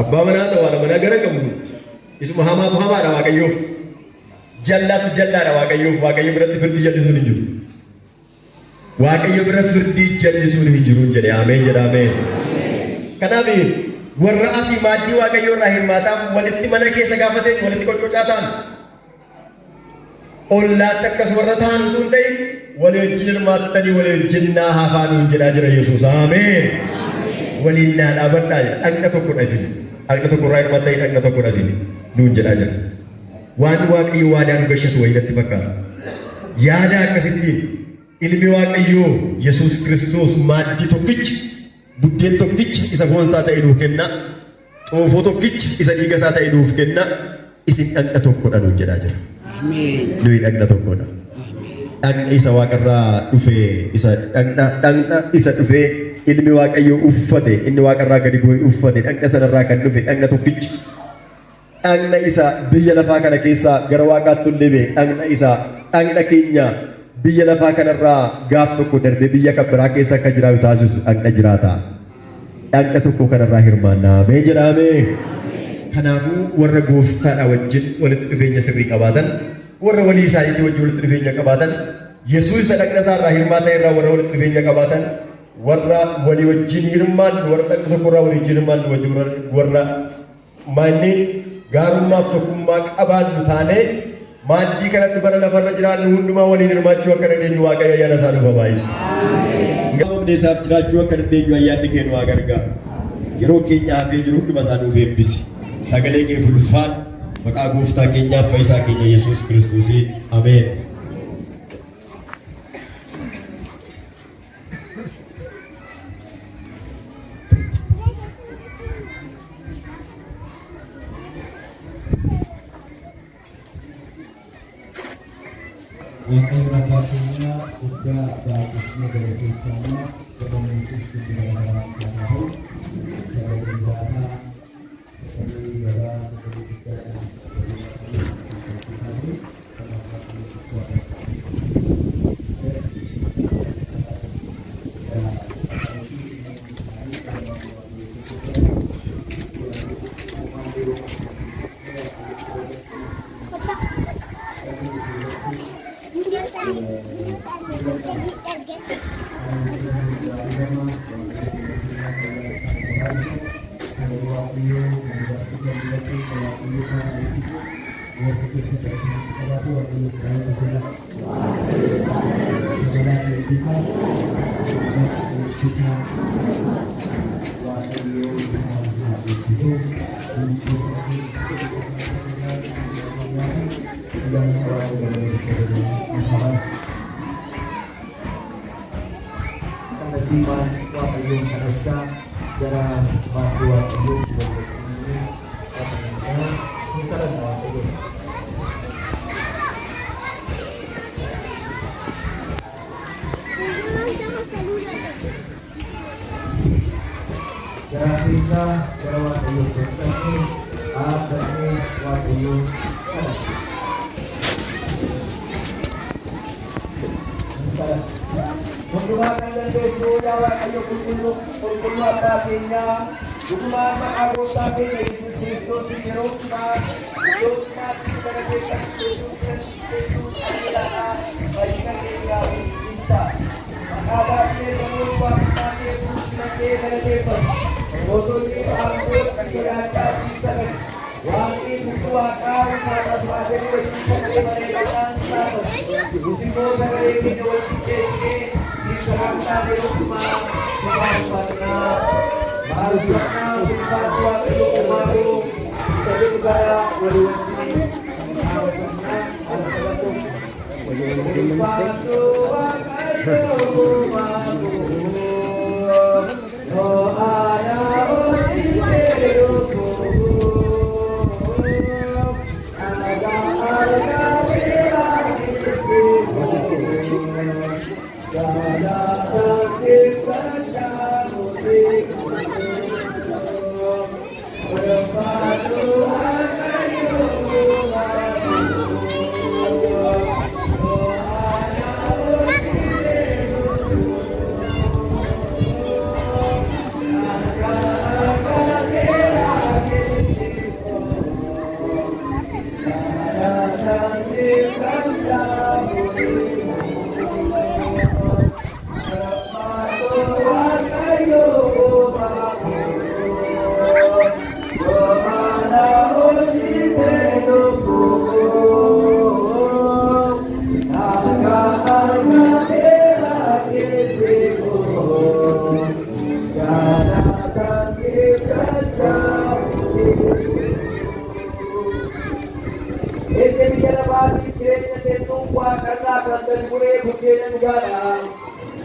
abbaa manaa ta'u haadha manaa gara qabu isuma hamaatu hamaadha Waaqayyoof jallaatu jallaadha Waaqayyoof Waaqayyo biratti firdii jallisuun hin jiru. Waaqayyo bira firdii jallisuun hin jiru jedhe ameen jedhamee. Kanaaf warra asii maaddii Waaqayyoo irraa hirmaataaf walitti mana keessa gaafatee walitti qoccocaa ta'an. Ollaatti akkas warra ta'an utuu hin ta'in walii wajjin hirmaattanii walii wajjin naa hafaanuun jedhaa jira Yesuus ameen. Waliin naa dhaabadhaa dhagna tokkodha isin. Dhagna tokko irraa hirmaattanii dhagna tokkodha isin nuun jedhaa jira. Waan Waaqayyo waadaa nu gashatu wayidatti fakkaata. Yaada akkasittiin ilmi Waaqayyoo Yesuus Kiristoos maaddii tokkicha buddeen tokkicha isa foonsaa ta'e nuuf kenna. Xoofoo tokkicha isa dhiigasaa ta'e nuuf kenna. Isin dhagna tokkodha nuun jedhaa jira. Nuyi dhagna tokkodha. Dhagna isa waaqarraa dhufee isa dhagna isa dhufee ilmi Waaqayyoo uffate inni waaqarraa gadi bu'ee uffate dhagna sanarraa kan dhufe dhagna tokkicha. Dhagna isa biyya lafaa kana keessaa gara waaqaatti ol deebi'e dhagna isa dhagna keenya biyya lafaa kanarraa gaaf tokko darbee biyya kan biraa keessa akka jiraatu taasisu dhagna jiraata. Dhagna tokko kanarraa hirmaannaa ameen jedhamee. Kanaafuu warra gooftaadha wajjin walitti dhufeenya sirrii qabaatan warra walii isaaniitii wajjin walitti dhufeenya qabaatan Yesuus isa dhagna isaarraa hirmaata irraa warra walitti dhufeenya qabaatan warra walii wajjin hirmaannu warra dhagna tokkorraa walii wajjin hirmaannu wajjin warra maanni gaarummaaf tokkummaa qabaannu taanee maaddii kanatti bara lafarra jiraannu hundumaa waliin hirmaachuu akka dandeenyu Waaqayyo ayyaana isaa nuuf baayisu. Gamamne isaaf jiraachuu akka dandeenyu ayyaanni keenya waa gargaaru. Yeroo keenya hafee jiru hunduma isaa nuuf eebbisi. Sagalee kee fulfaan maqaa gooftaa keenyaaf fayyisaa keenya Yesuus Kiristoosiin ameen. Waaqayyo abbaa keenya guddaa baay'isnee galateeffannaa godhamuutuuf guddaa ta'u sagalee guddaa sagalee gabaa sagalee guddaa Thank you. jambatan kalau ini kan itu waktu kita sedang kita tuh waktu saya bisa Iman wa ayun harusnya jalan bantuan ayun sebagai ini katanya kita ada ayun jalan kita jalan ayun bertemu ada wa ayun Menggunakan dan berdoa ayo berdoa kasihnya, dukungan mengagut kasihnya Yesus Kristus di Jerusalem, Yerusalem kepada kita Yesus adalah bagikan dia kita. Maka dia berdoa kasih Yesus kepada kita. Untuk itu angkut kepada kita. Wangi berdoa kau pada saat itu kita mengenalkan sama. Usimo dari video ini. Serta di rumah Tuhan Marjana Biswa itu baru jadi negara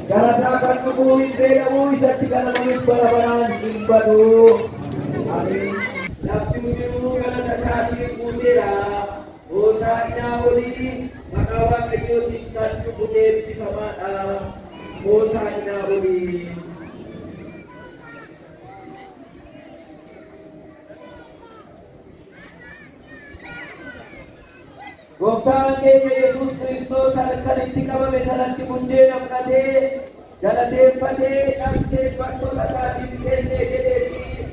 Karena tubuh Israel jadikan manusia balabanan ibadah. Amin. Nabi mujuru karena sahaja mudera. Dosa inaboli makawa kayo tingkat cukup di pamata. Dosa inaboli. Gooftaan keenya Yesuus Kiristoos harkanitti qabame sanatti hundee nam'atee galateeffatee cabsee bakkoota isaatiin kennee jedheesi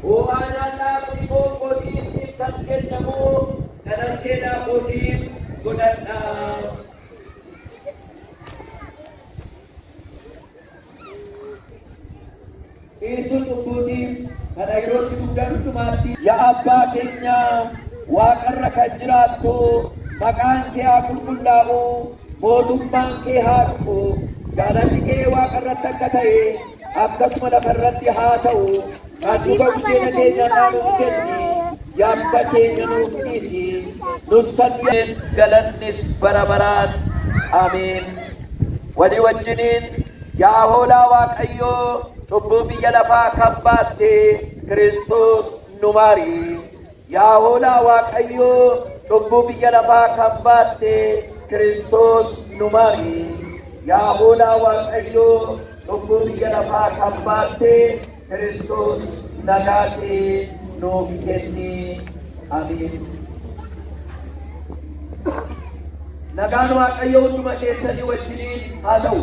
ho'aanaan dhaabni boonqootiis kan kennamu kanas seenaa kootiif godhadhaa. Yesuus dhugbuutiif kana yerootti guddaa dhumaatti yaa abbaa keenya waaqarra kan jiraattu maqaan kee haa qulqullaa'u mootummaan kee haa dhufu jaalalli kee waaqarratti akka ta'e akkasuma lafarratti haa ta'u adduba buddeena keenya nuuf kenni yaabba keenya nuuf dhiisi nus salphees galannis bara baraan ameen. Walii wajjiniin yaa hoolaa waaqayyoo cubbuu biyya lafaa kan baatte Kiristoos nu maari. Yaa hoolaa waaqayyoo cubbuu biyya lafaa kan baatte Kiristoos nu maari. Yaa hoolaa waaqayyoo cubbuu biyya lafaa kan baatte Kiristoos nagaa kee nuuf kenni. Amiin. Nagaan waaqayyoo hunduma keessanii wajjiniin haa ta'u.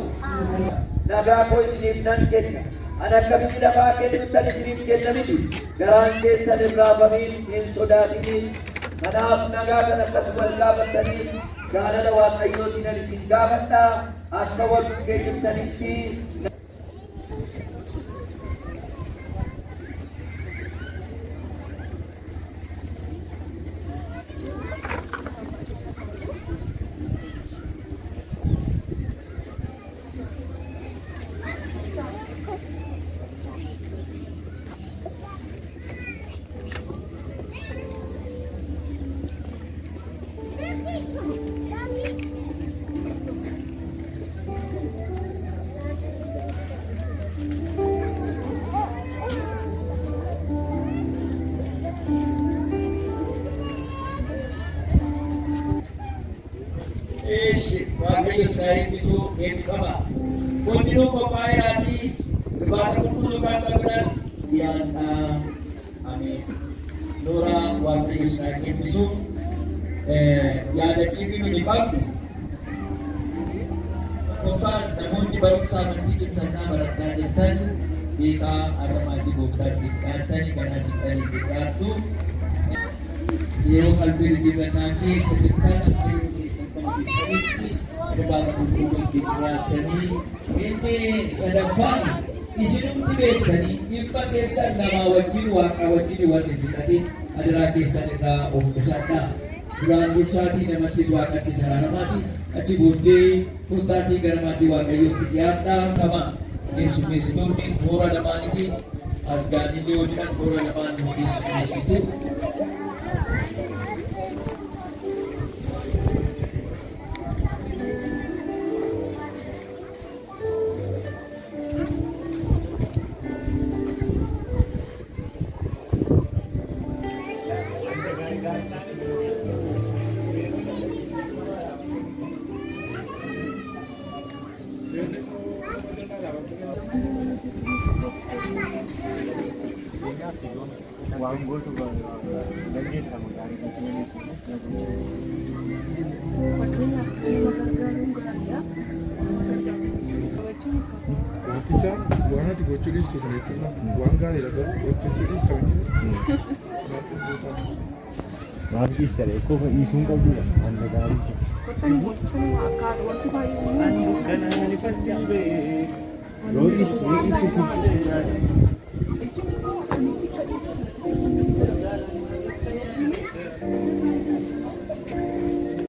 Nagaa koo isiniif nan kenna. Ana akka biyyi lafaa kennuuttan isiniif kennamiti. Garaan keessan hin raafamiin hin sodaatiniin. Kanaaf nagaa kan akkasuma gaafatanii jaalala waaqayyootiin isin gaafadhaa akka wal geejjibtanitti. Waaqayyo Israa'el bisuu eebbifama. Hundinuu qophaa'eeraatii irbaata qulqulluu kan qabdan dhiyaadhaa. Ameen. Loora Waaqayyo Israa'el eebbisuu yaadachiifni nuni qabdu. Qofaan namoonni barumsa amantii cimsannaa barachaa jirtan beekaa argamaatii gooftaatti dhiyaatanii kanaa dhiyaatanii dhiyaattu. Yeroo qalbii dubbiifannaa keessa jirtan akka yeroo keessan kan dhiyaatanitti irbaata qulqulluutti dhiyaatanii inni sadaffaan isinumti beektanii dhimma keessan namaa wajjin waaqa wajjin waan hin fixatin adiraa keessan irraa of qusadhaa. Duraan dursaatii namattis waaqattis araaramaati achi booddee kuntaatii gara maaddii waaqayyootti dhiyaadhaa kama keessummeessitoonni toora lamaanitiin as gaanillee hojiidhaan toora lamaan nu keessummeessitu. Waan gootu gaggeessamu gaarii kan gaggeessamus wanticha waan ati gochuu dhiistu sun jechuudha. Waan gaariidha garuu hojjechuu dhiista wajjin. maaf dhiistare ekkoo dhiisuu hin qabdudha wanta gaarii. Yoo dhiistu